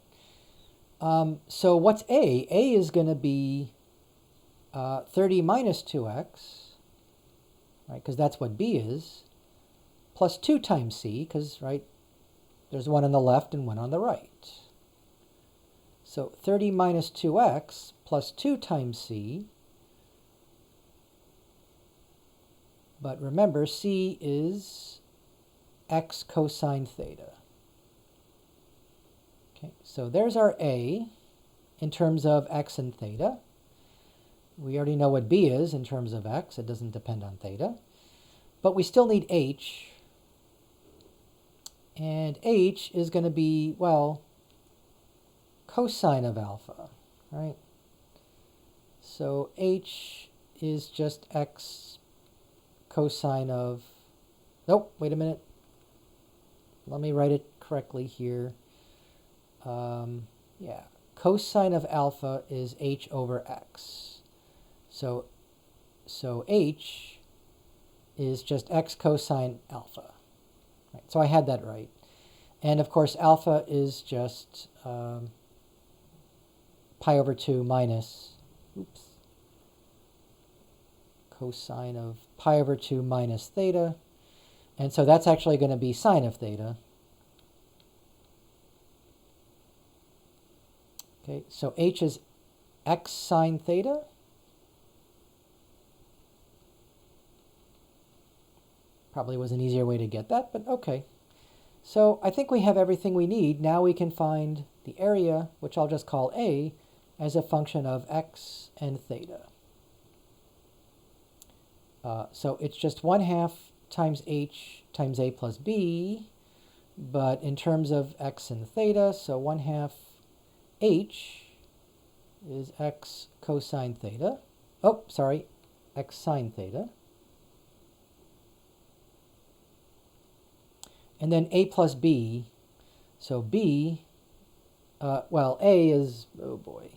So what's A? A is going to be 30 minus 2x. right, because that's what b is, plus 2 times c, because, right, there's one on the left and one on the right. So 30 minus 2x plus 2 times c. But remember, c is x cosine theta. Okay, so there's our a in terms of x and theta. We already know what b is in terms of x. It doesn't depend on theta. But we still need h. And h is going to be, well, cosine of alpha, right? So h is just x cosine of, nope, wait a minute. Let me write it correctly here. Yeah, cosine of alpha is h over x. So h is just x cosine alpha. Right, so I had that right. And of course, alpha is just pi over 2 minus, cosine of pi over 2 minus theta. And so that's actually going to be sine of theta. Okay, so h is x sine theta. Probably was an easier way to get that, but okay. So I think we have everything we need. Now we can find the area, which I'll just call A, as a function of x and theta. So it's just 1/2 times h times a plus b, but in terms of x and theta, so 1/2 h is x cosine theta. Oh, sorry, x sine theta. And then a plus b, so b, well, a is, oh boy,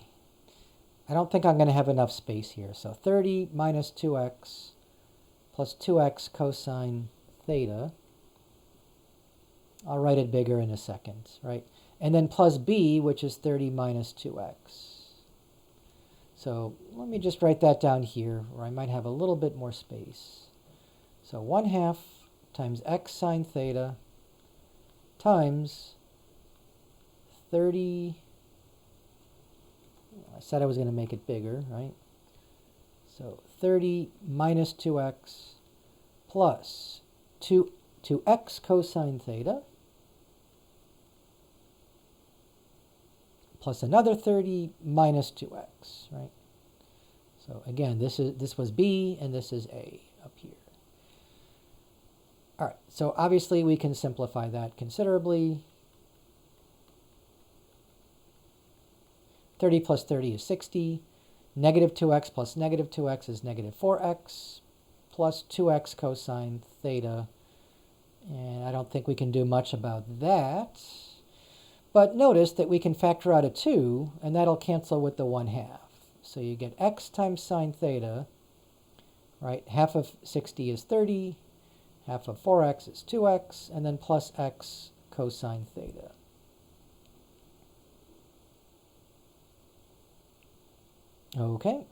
I don't think I'm going to have enough space here. So 30 minus 2x plus 2x cosine theta. I'll write it bigger in a second, right? And then plus b, which is 30 minus 2x. So let me just write that down here, where I might have a little bit more space. So 1/2 times x sine theta times 30, I said I was going to make it bigger, right? So 30 minus 2x plus 2x cosine theta plus another 30 minus 2x, right? So again, this was b and this is a up here. All right, so obviously we can simplify that considerably. 30 plus 30 is 60. Negative 2x plus negative 2x is negative 4x plus 2x cosine theta. And I don't think we can do much about that. But notice that we can factor out a 2, and that'll cancel with the 1/2. So you get x times sine theta, right? Half of 60 is 30. Half of 4x is 2x, and then plus x cosine theta. Okay.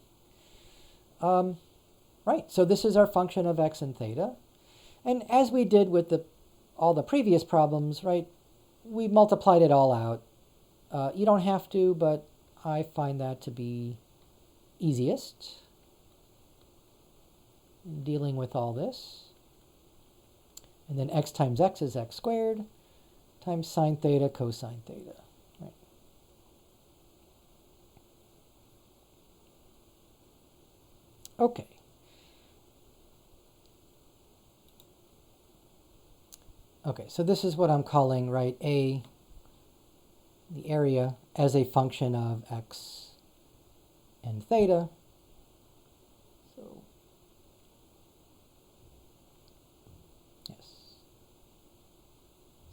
Right, so this is our function of x and theta. And as we did with all the previous problems, right, we multiplied it all out. You don't have to, but I find that to be easiest in dealing with all this. And then x times x is x squared times sine theta cosine theta. Right. Okay. Okay, so this is what I'm calling, right, the area as a function of x and theta.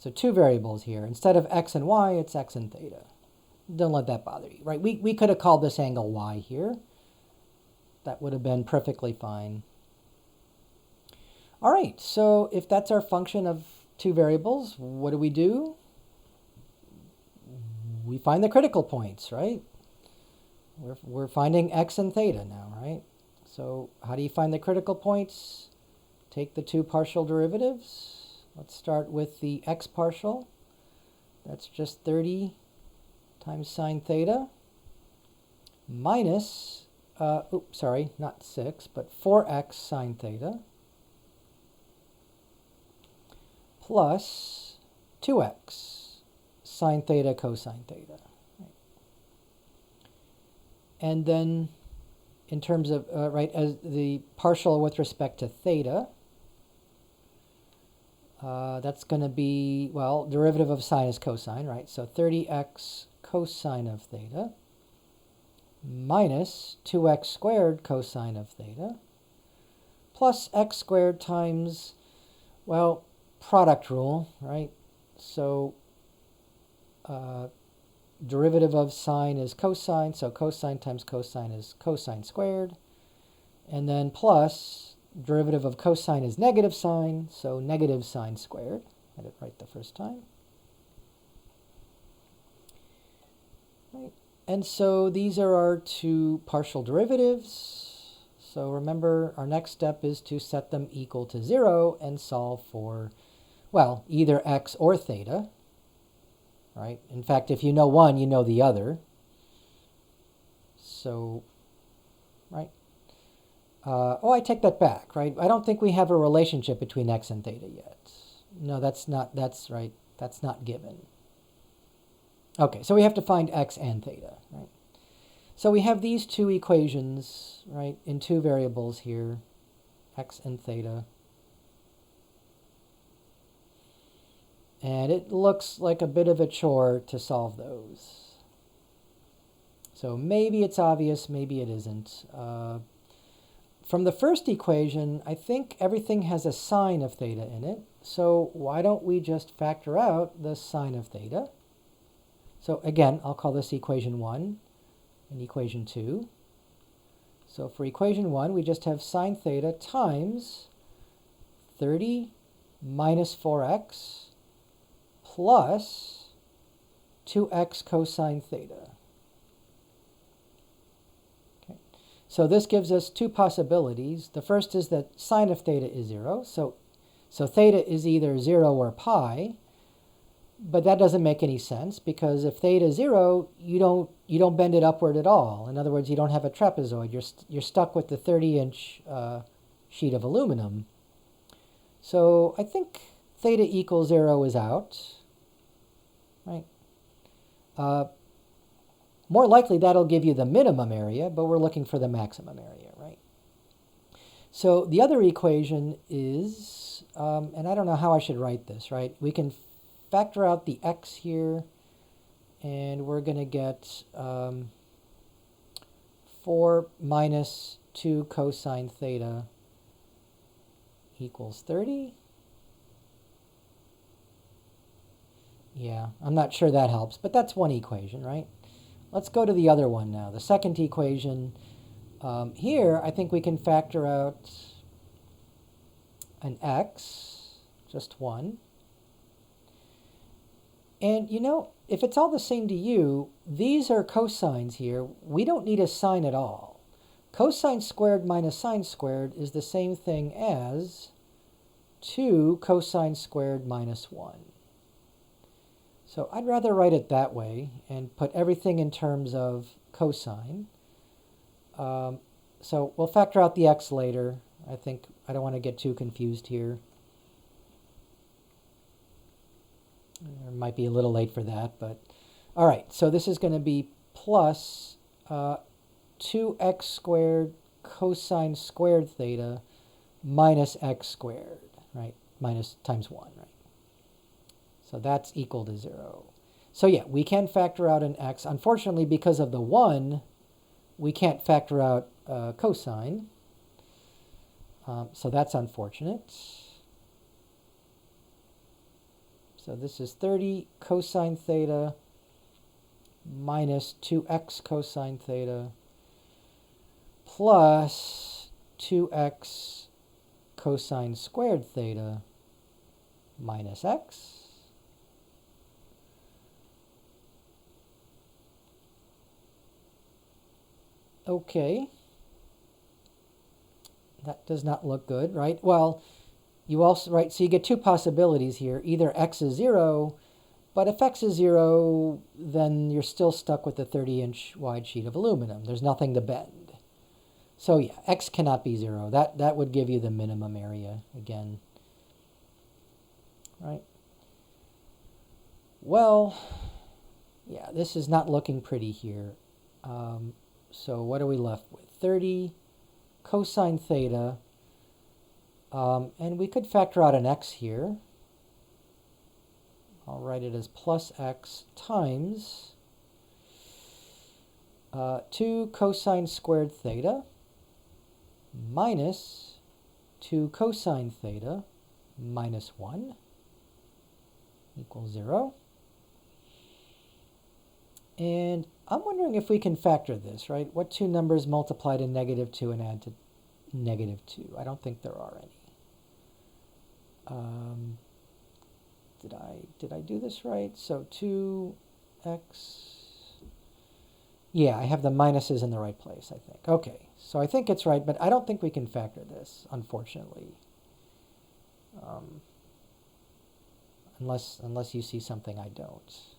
So 2 variables here. Instead of x and y, it's x and theta. Don't let that bother you, right? We could have called this angle y here. That would have been perfectly fine. All right, so if that's our function of 2 variables, what do? We find the critical points, right? We're finding x and theta now, right? So how do you find the critical points? take the two partial derivatives. Let's start with the x partial. That's just 30 times sine theta minus, oops, sorry, not 6, but 4x sine theta plus 2x sine theta cosine theta. Right. And then in terms of, right, as the partial with respect to theta, that's going to be, well, derivative of sine is cosine, right? So 30x cosine of theta minus 2x squared cosine of theta plus x squared times, well, product rule, right? So derivative of sine is cosine, so cosine times cosine is cosine squared. And then plus derivative of cosine is negative sine, so negative sine squared. Had it right the first time. Right. And so these are our two partial derivatives. So remember, our next step is to set them equal to 0 and solve for, well, either x or theta. Right? In fact, if you know one, you know the other. So, right? Oh, I take that back, right? I don't think we have a relationship between x and theta yet. No, that's right. That's not given. Okay, so we have to find x and theta, right? So we have these two equations, right, in two variables here, x and theta. And it looks like a bit of a chore to solve those. So maybe it's obvious, maybe it isn't. From the first equation, I think everything has a sine of theta in it. So why don't we just factor out the sine of theta? So again, I'll call this equation 1 and equation 2. So for equation 1, we just have sine theta times 30 minus 4x plus 2x cosine theta. Okay. So this gives us two possibilities. The first is that sine of theta is 0. So theta is either 0 or pi. But that doesn't make any sense, because if theta is 0, you don't bend it upward at all. In other words, you don't have a trapezoid. You're stuck with the 30-inch sheet of aluminum. So I think theta equals 0 is out. Right? More likely that'll give you the minimum area, but we're looking for the maximum area, right? So the other equation is, and I don't know how I should write this, right? We can factor out the x here, and we're going to get 4 minus 2 cosine theta equals 30. Yeah, I'm not sure that helps, but that's one equation, right? Let's go to the other one now. The second equation, here I think we can factor out an x, just 1. And you know, if it's all the same to you, these are cosines here. We don't need a sine at all. Cosine squared minus sine squared is the same thing as 2 cosine squared minus 1. So I'd rather write it that way and put everything in terms of cosine. So we'll factor out the x later. I think I don't want to get too confused here. It might be a little late for that, but all right. So this is going to be plus 2x squared cosine squared theta minus x squared, right? Minus times 1, right? So that's equal to 0. So yeah, we can factor out an x. Unfortunately, because of the 1, we can't factor out cosine. So that's unfortunate. So this is 30 cosine theta minus 2x cosine theta plus 2x cosine squared theta minus x. Okay. That does not look good, right? Well, you also, right, so you get two possibilities here. Either x is 0, but if x is 0, then you're still stuck with a 30-inch wide sheet of aluminum. There's nothing to bend. So yeah, x cannot be 0. That would give you the minimum area again. Right? Well, yeah, this is not looking pretty here. So what are we left with? 30 cosine theta. And we could factor out an x here. I'll write it as plus x times 2 cosine squared theta minus 2 cosine theta minus 1 equals 0. And I'm wondering if we can factor this, right? What two numbers multiply to -2 and add to -2? I don't think there are any. Did I do this right? So 2x. Yeah, I have the minuses in the right place, I think. Okay, so I think it's right, but I don't think we can factor this, unfortunately. Unless you see something I don't.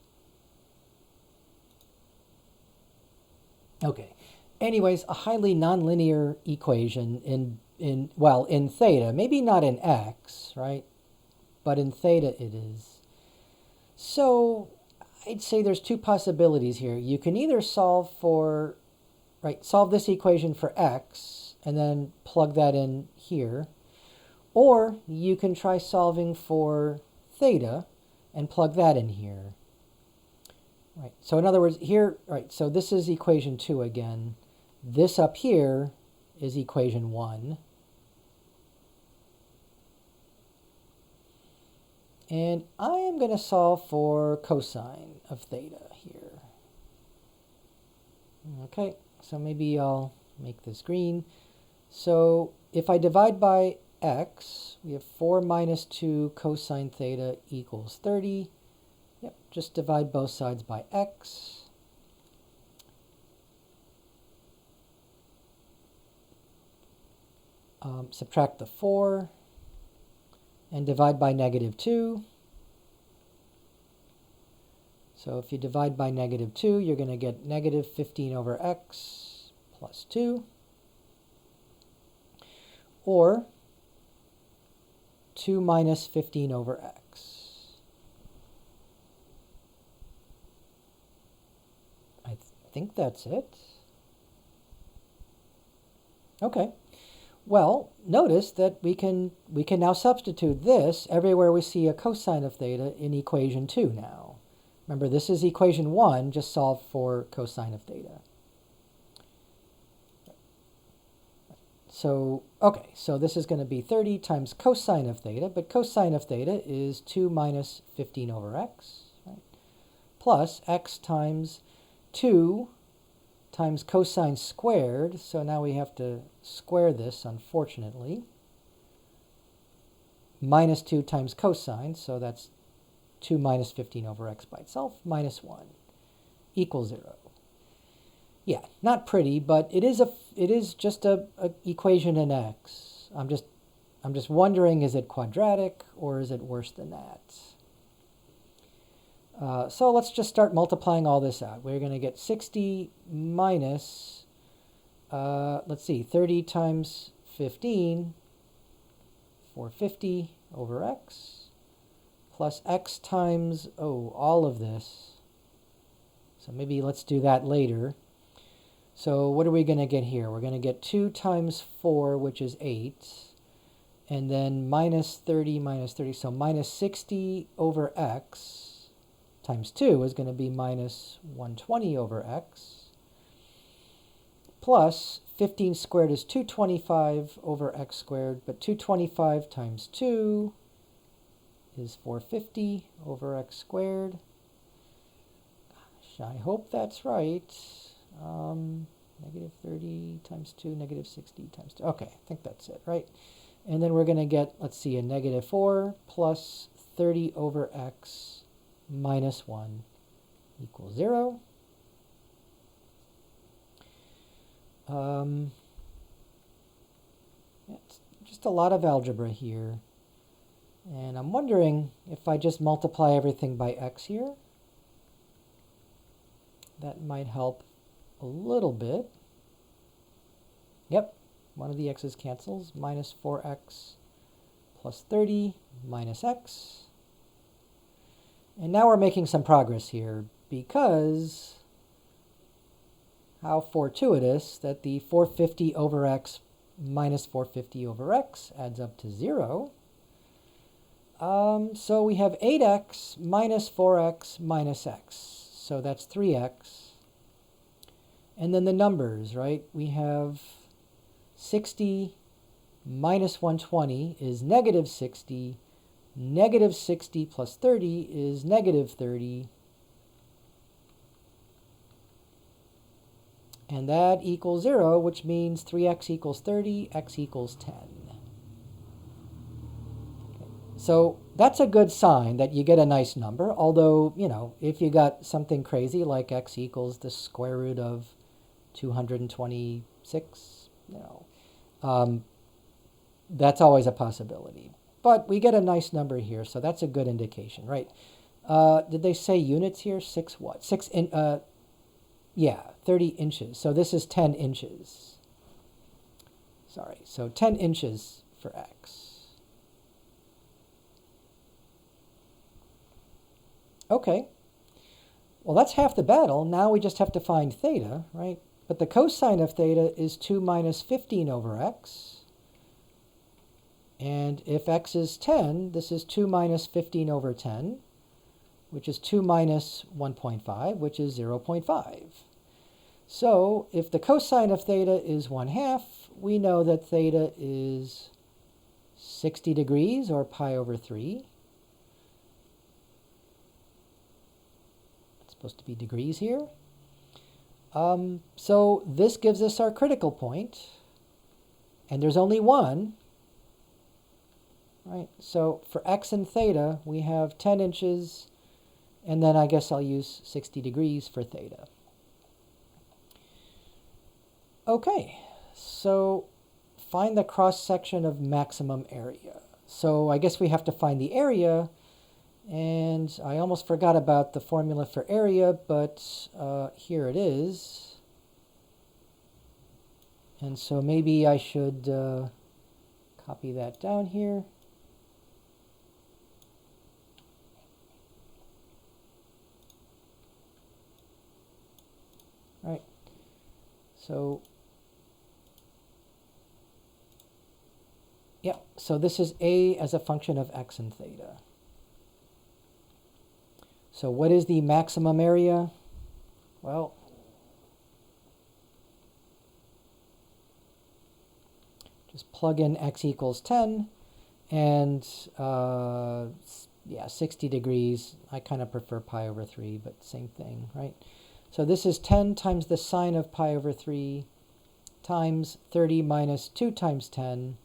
Okay. Anyways, a highly nonlinear equation in theta, maybe not in x, right? But in theta it is. So I'd say there's two possibilities here. You can either solve this equation for x and then plug that in here, or you can try solving for theta and plug that in here. Right. So in other words, here, right, so this is equation 2 again. This up here is equation 1. And I am going to solve for cosine of theta here. Okay, so maybe I'll make this green. So if I divide by x, we have 4 minus 2 cosine theta equals 30. Yep, just divide both sides by x. Subtract the 4 and divide by -2. So if you divide by -2, you're going to get -15 over x plus 2. Or 2 minus 15 over x. I think that's it. Okay. Well, notice that we can now substitute this everywhere we see a cosine of theta in equation 2 now. Remember, this is equation 1, just solve for cosine of theta. So, okay, so this is going to be 30 times cosine of theta, but cosine of theta is 2 minus 15 over x, right? Plus x times 2 times cosine squared. So now we have to square this, unfortunately. Minus 2 times cosine, so that's 2 minus 15 over x by itself, minus 1 equals 0. Yeah, not pretty, but it is just a equation in x. I'm just wondering, is it quadratic or is it worse than that? So let's just start multiplying all this out. We're going to get 60 minus, let's see, 30 times 15, 450 over x, plus x times, all of this. So maybe let's do that later. So what are we going to get here? We're going to get 2 times 4, which is 8, and then minus 30 minus 30, so minus 60 over x times 2 is going to be minus 120 over x, plus 15 squared is 225 over x squared, but 225 times 2 is 450 over x squared. Gosh, I hope that's right. Negative 30 times 2, negative 60 times 2. Okay, I think that's it, right? And then we're going to get, let's see, a negative 4 plus 30 over x minus 1 equals 0. It's just a lot of algebra here. And I'm wondering if I just multiply everything by x here, that might help a little bit. Yep, one of the x's cancels. Minus 4x plus 30 minus x. And now we're making some progress here, because how fortuitous that the 450 over x minus 450 over x adds up to 0. So we have 8x minus 4x minus x. So that's 3x. And then the numbers, right? We have 60 minus 120 is negative 60. Negative 60 plus 30 is negative 30. And that equals 0, which means 3x equals 30, x equals 10. So that's a good sign that you get a nice number, although, you know, if you got something crazy like x equals the square root of 226, you know, that's always a possibility. But we get a nice number here, so that's a good indication, right? Did they say units here? 6 what? 6 in, yeah, 30 inches. So this is 10 inches. Sorry, so 10 inches for x. Okay, well, that's half the battle. Now we just have to find theta, right? But the cosine of theta is 2 minus 15 over x. And if x is 10, this is 2 minus 15 over 10, which is 2 minus 1.5, which is 0.5. So if the cosine of theta is 1/2, we know that theta is 60 degrees, or pi over 3. It's supposed to be degrees here. So this gives us our critical point, and there's only one. Right, so for x and theta, we have 10 inches, and then I guess I'll use 60 degrees for theta. Okay, so find the cross-section of maximum area. So I guess we have to find the area, and I almost forgot about the formula for area, but here it is. And so maybe I should copy that down here. Right, so yeah, so this is a as a function of x and theta. So what is the maximum area? Well, just plug in x equals 10, and yeah, 60 degrees. I kind of prefer pi over 3, but same thing, right? So this is 10 times the sine of pi over 3 times 30 minus 2 times 10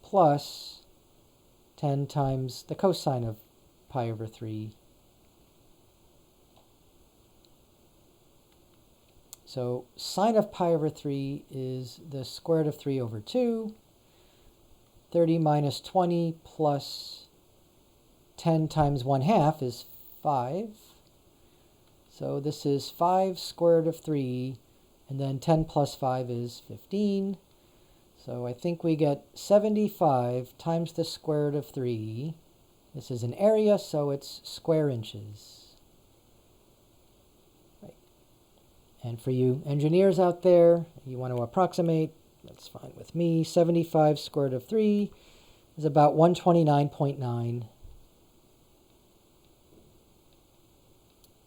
plus 10 times the cosine of pi over 3. So sine of pi over 3 is the square root of 3 over 2. 30 minus 20 plus 10 times 1/2 is 5. So this is 5 square root of 3, and then 10 plus 5 is 15. So I think we get 75 times the square root of 3. This is an area, so it's square inches. Right. And for you engineers out there, you want to approximate, that's fine with me. 75 square root of 3 is about 129.9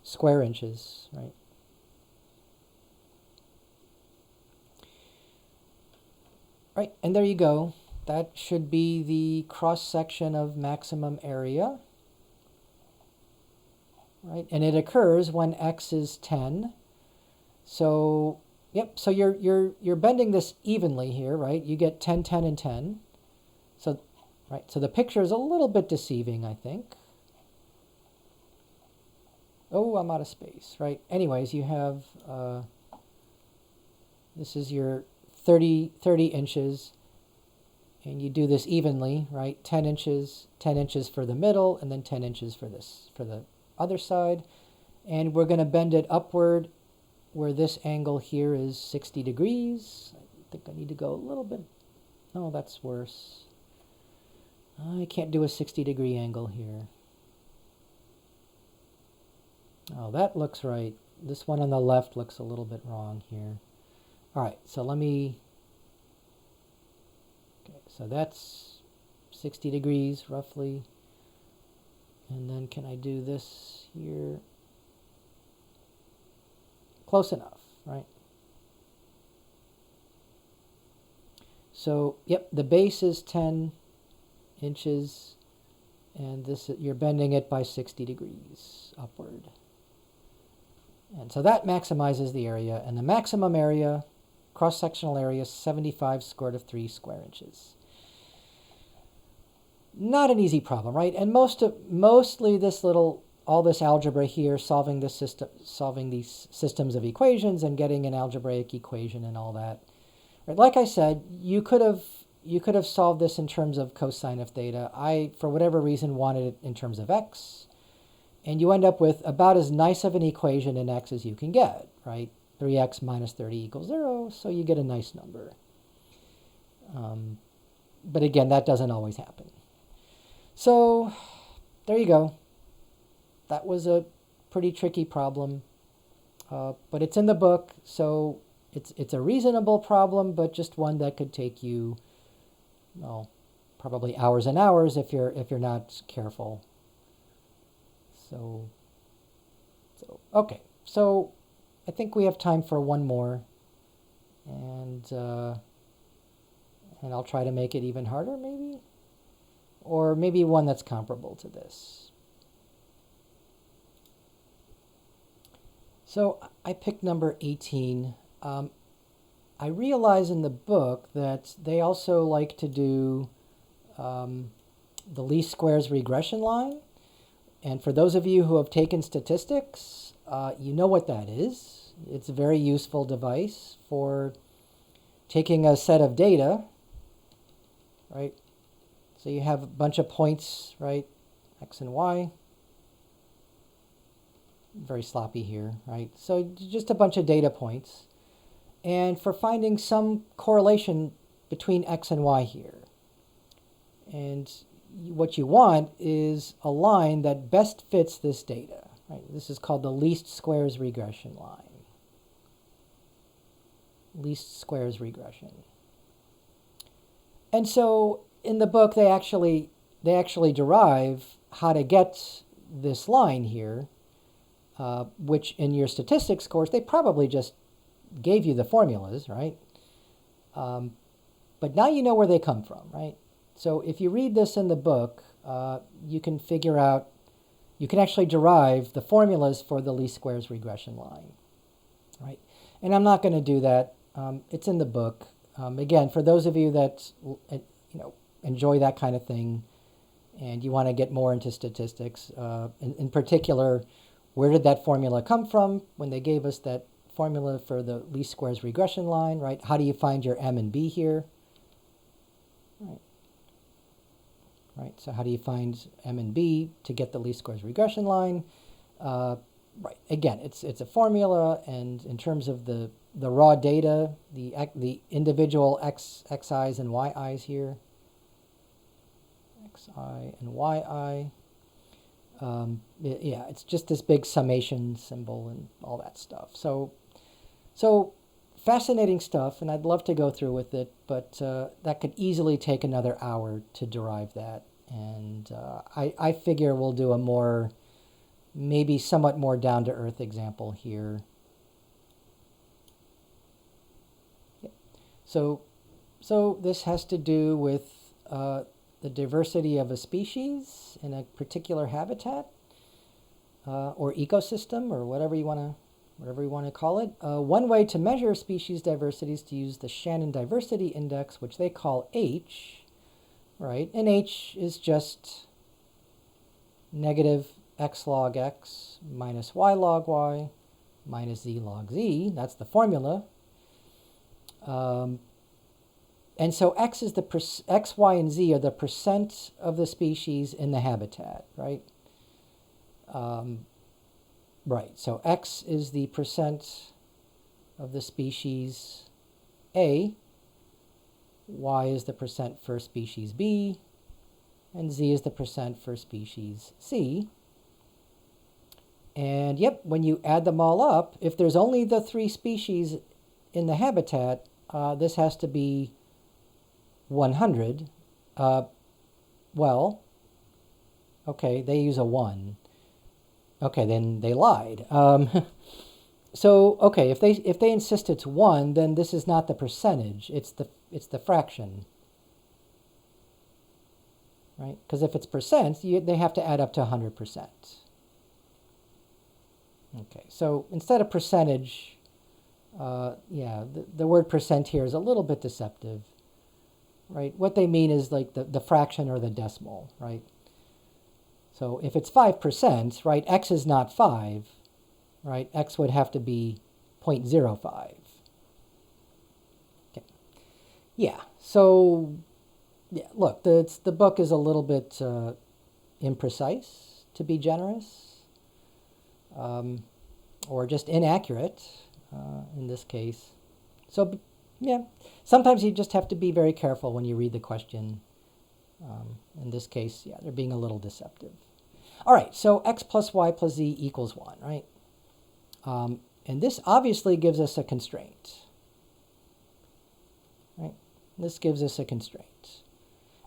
square inches, right? Right, and there you go. That should be the cross-section of maximum area, right? And it occurs when x is 10. So, yep, so you're bending this evenly here, right? You get 10, 10, and 10. So, right, so the picture is a little bit deceiving, I think. Oh, I'm out of space, right? Anyways, you have, this is your 30 inches, And you do this evenly, right? 10 inches for the middle, and then 10 inches for the other side. And we're going to bend it upward where this angle here is 60 degrees. I think I need to go a little bit. No, that's worse. I can't do a 60-degree angle here. Oh, that looks right. This one on the left looks a little bit wrong here. All right, so let me... Okay, so that's 60 degrees roughly. And then can I do this here? Close enough, right? So, yep, the base is 10 inches, and this you're bending it by 60 degrees upward. And so that maximizes the area, and the maximum area, cross-sectional area, is 75 square root of 3 square inches. Not an easy problem, right? And mostly all this algebra here, solving these systems of equations and getting an algebraic equation and all that. Right? Like I said, you could have solved this in terms of cosine of theta. I, for whatever reason, wanted it in terms of x. And you end up with about as nice of an equation in x as you can get, right? 3x minus 30 equals 0, so you get a nice number. But again, that doesn't always happen. So there you go. That was a pretty tricky problem, but it's in the book, so it's a reasonable problem, but just one that could take you, well, probably hours and hours if you're not careful. So okay. So I think we have time for one more, and I'll try to make it even harder, maybe, or maybe one that's comparable to this. So I picked number 18. I realize in the book that they also like to do the least squares regression line. And for those of you who have taken statistics, you know what that is. It's a very useful device for taking a set of data, right? So you have a bunch of points, right? X and Y. Very sloppy here, right? So just a bunch of data points. And for finding some correlation between X and Y here. And what you want is a line that best fits this data, right? This is called the least squares regression line. Least squares regression. And so in the book, they actually derive how to get this line here, which in your statistics course, they probably just gave you the formulas, right? But now you know where they come from, right? So if you read this in the book, you can figure out, you can actually derive the formulas for the least squares regression line, right? And I'm not going to do that. It's in the book. Again, for those of you that enjoy that kind of thing, and you want to get more into statistics, in particular, where did that formula come from when they gave us that formula for the least squares regression line, right? How do you find your M and B here? Right, so how do you find M and B to get the least squares regression line? Right, again, it's a formula, and in terms of the raw data, the individual xi's and yi's here, xi and yi, yeah, it's just this big summation symbol and all that stuff. So fascinating stuff, and I'd love to go through with it, but that could easily take another hour to derive that. And I figure we'll do a more, maybe somewhat more down-to-earth example here. Yeah. So this has to do with the diversity of a species in a particular habitat or ecosystem, or whatever you want to call it. One way to measure species diversity is to use the Shannon Diversity Index, which they call H, right? And H is just negative x log x minus y log y minus z log z. That's the formula. And so x, x, y, and z are the percent of the species in the habitat, right? Right, so x is the percent of the species A, y is the percent for species B, and z is the percent for species C. And yep, when you add them all up, if there's only the 3 species in the habitat, this has to be 100. Well, okay, they use a 1. Okay, then they lied. So, okay, if they insist it's 1, then this is not the percentage, it's the fraction. Right? Because if it's percent, they have to add up to 100%. Okay, so instead of percentage, yeah, the word percent here is a little bit deceptive, right? What they mean is like the fraction or the decimal, right? So if it's 5%, right, x is not 5, right? X would have to be 0.05. Okay. Yeah, so, yeah, look, the book is a little bit imprecise, to be generous. Or just inaccurate in this case. So, yeah, sometimes you just have to be very careful when you read the question. In this case, yeah, they're being a little deceptive. All right, so x plus y plus z equals 1, right? And this obviously gives us a constraint, right? This gives us a constraint.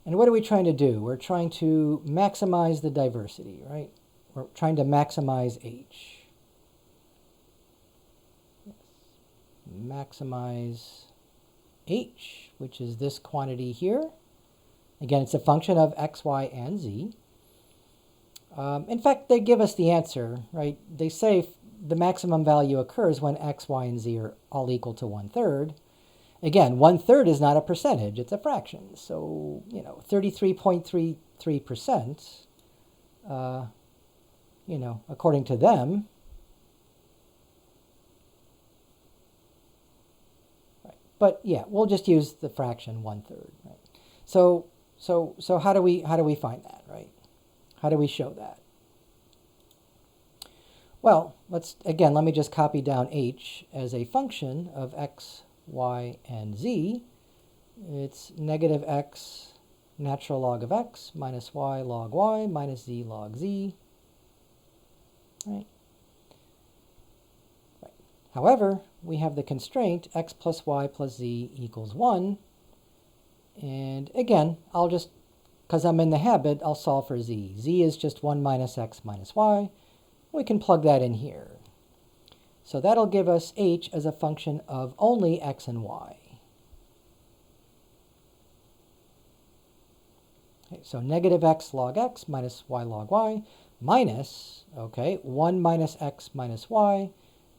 And what are we trying to do? We're trying to maximize the diversity, right? We're trying to maximize H. Yes. Maximize H, which is this quantity here. Again, it's a function of x, y, and z. In fact, they give us the answer, right? They say the maximum value occurs when x, y, and z are all equal to 1/3. Again, 1/3 is not a percentage, it's a fraction. So, 33.33%, according to them. Right. But yeah, we'll just use the fraction 1/3. Right? So how do we find that, right? How do we show that? Well, let me just copy down h as a function of x, y, and z. It's negative x natural log of x minus y log y minus z log z. Right. However, we have the constraint x plus y plus z equals 1. And again, I'll just, because I'm in the habit, I'll solve for z. Z is just 1 minus x minus y. We can plug that in here. So that'll give us h as a function of only x and y. Okay, so negative x log x minus y log y minus, 1 minus x minus y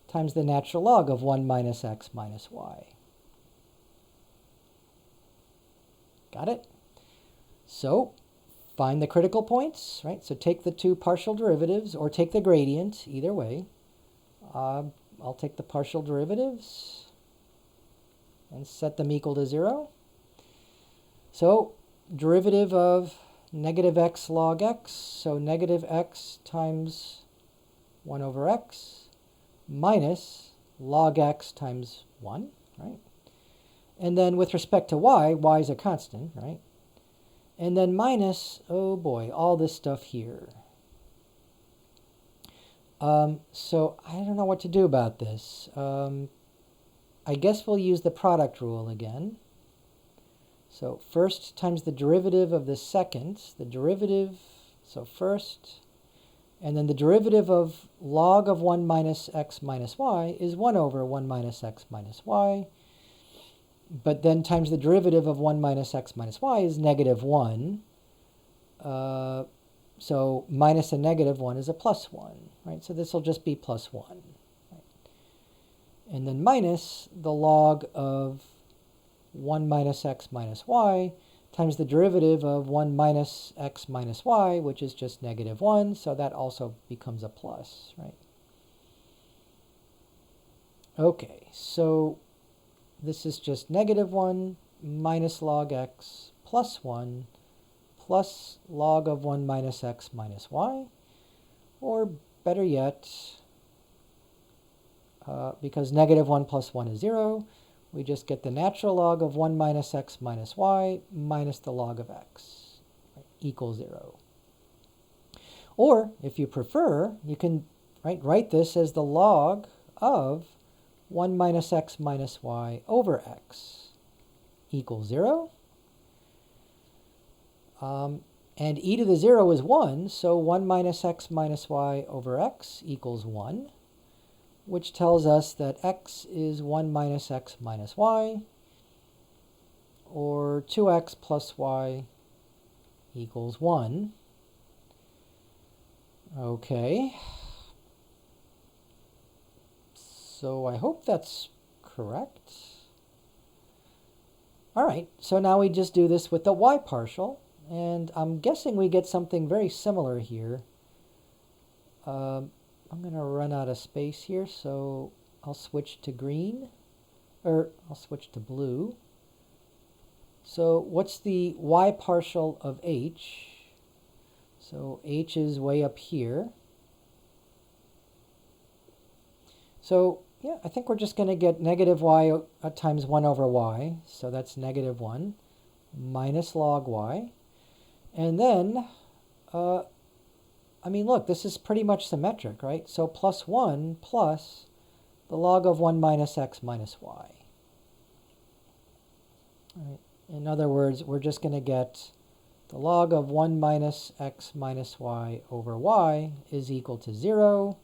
times the natural log of 1 minus x minus y. Got it? So find the critical points, right? So take the 2 partial derivatives or take the gradient, either way. I'll take the partial derivatives and set them equal to 0. So derivative of negative x log x, so negative x times 1 over x minus log x times 1, right? And then with respect to y is a constant, right? And then minus, oh boy, all this stuff here. So I don't know what to do about this. I guess we'll use the product rule again. So first times the derivative of the second, so first, and then the derivative of log of 1 minus x minus y is 1 over 1 minus x minus y. But then times the derivative of 1 minus x minus y is negative 1. So minus a negative 1 is a plus 1, right? So this will just be plus 1. Right? And then minus the log of 1 minus x minus y times the derivative of 1 minus x minus y, which is just negative 1. So that also becomes a plus, right? Okay, so this is just negative 1 minus log x plus 1 plus log of 1 minus x minus y. Or better yet, because negative 1 plus 1 is 0, we just get the natural log of 1 minus x minus y minus the log of x, right, equals 0. Or, if you prefer, you can write this as the log of 1 minus x minus y over x equals 0. And e to the 0 is 1, so 1 minus x minus y over x equals 1, which tells us that x is 1 minus x minus y, or 2x plus y equals 1. Okay. So I hope that's correct. All right, so now we just do this with the y partial. And I'm guessing we get something very similar here. I'm going to run out of space here, so I'll switch to green, or I'll switch to blue. So what's the y partial of h? So h is way up here. So yeah, I think we're just going to get negative y times 1 over y. So that's negative 1 minus log y. And then, I mean, look, this is pretty much symmetric, right? So plus 1 plus the log of 1 minus x minus y. Right. In other words, we're just going to get the log of 1 minus x minus y over y is equal to 0,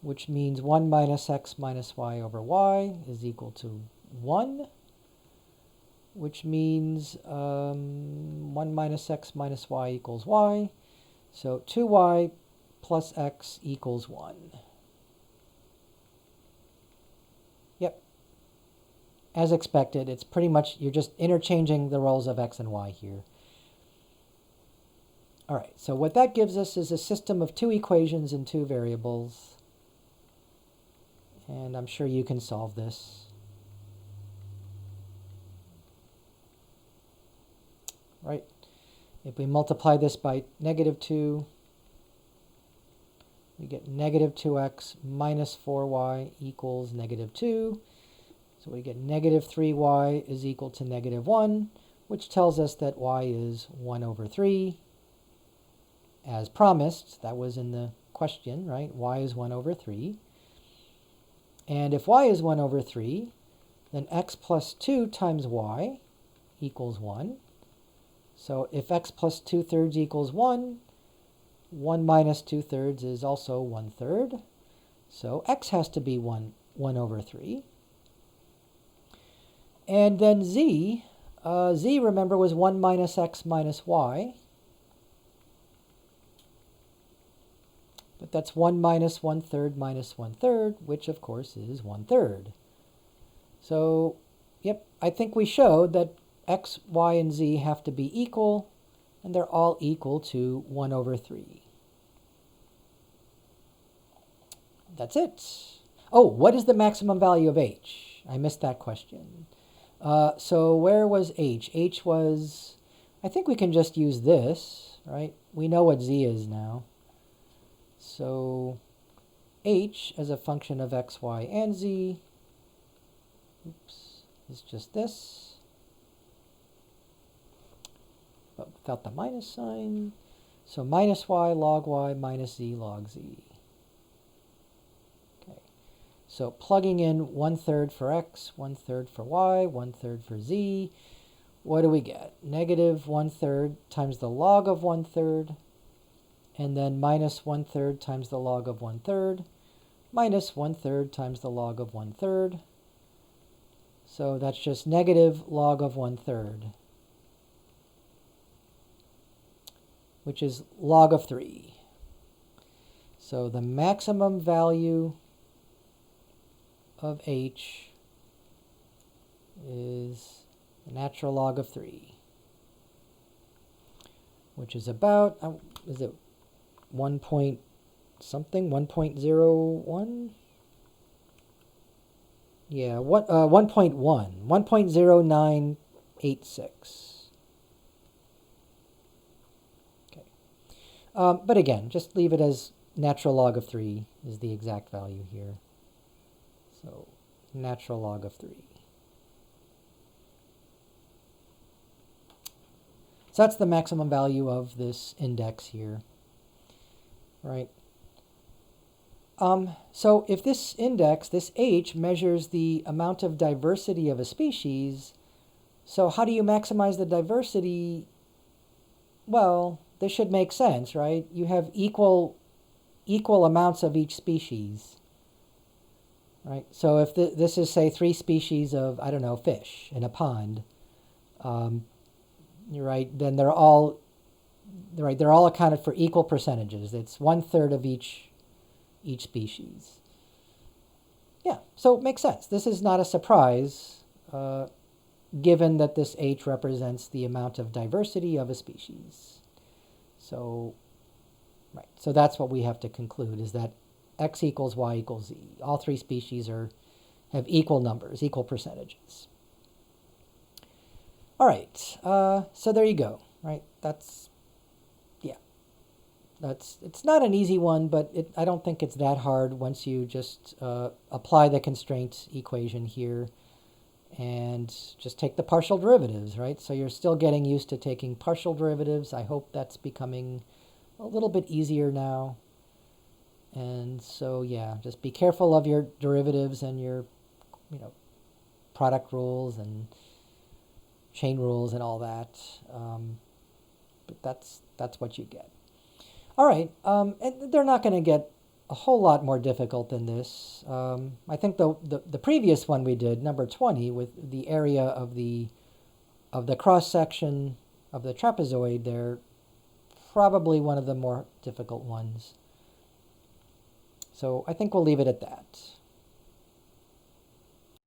which means 1 minus x minus y over y is equal to 1. Which means 1 minus x minus y equals y. So 2y plus x equals 1. Yep. As expected, it's pretty much, you're just interchanging the roles of x and y here. All right, so what that gives us is a system of 2 equations and 2 variables. And I'm sure you can solve this. Right? If we multiply this by negative 2, we get negative 2x minus 4y equals negative 2. So we get negative 3y is equal to negative 1, which tells us that y is 1 over 3. As promised, that was in the question, right? Y is 1 over 3. And if y is 1 over 3, then x plus 2 times y equals 1. So if x plus 2/3 equals 1, 1 minus 2/3 is also 1/3. So x has to be 1 over 3. And then z, remember, was 1 minus x minus y. But that's 1 minus 1/3 minus 1/3, which of course is 1/3. So, yep, I think we showed that x, y, and z have to be equal, and they're all equal to 1 over 3. That's it. Oh, what is the maximum value of h? I missed that question. So where was h? H was, I think we can just use this, right? We know what z is now. So h as a function of x, y, and z, is just this. But without the minus sign. So minus y log y minus z log z. Okay. So plugging in 1/3 for x, 1/3 for y, 1/3 for z. What do we get? Negative 1/3 times the log of 1/3, and then minus 1/3 times the log of 1/3, minus 1/3 times the log of 1/3. So that's just negative log of 1/3. Which is log of 3. So the maximum value of h is the natural log of 3, which is about, is it 1 point something, 1.01? Yeah, 1.1, 1.09 0.86. Okay. But again, just leave it as natural log of 3 is the exact value here. So natural log of 3. So that's the maximum value of this index here, right? So if this index, this h, measures the amount of diversity of a species, so how do you maximize the diversity? Well, this should make sense, right? You have equal amounts of each species, right? So if this is, say, 3 species of, I don't know, fish in a pond, right? Then they're all accounted for equal percentages. It's 1/3 of each species. Yeah, so it makes sense. This is not a surprise, given that this h represents the amount of diversity of a species. So, right, so that's what we have to conclude, is that x equals y equals z. All 3 species have equal numbers, equal percentages. All right, so there you go, right? It's not an easy one, but I don't think it's that hard once you just apply the constraint equation here and just take the partial derivatives, right? So you're still getting used to taking partial derivatives. I hope that's becoming a little bit easier now. And so, yeah, just be careful of your derivatives and your, product rules and chain rules and all that. But that's what you get. All right, and they're not going to get a whole lot more difficult than this. I think the previous one we did, number 20, with the area of the cross section of the trapezoid, they're probably one of the more difficult ones. So I think we'll leave it at that.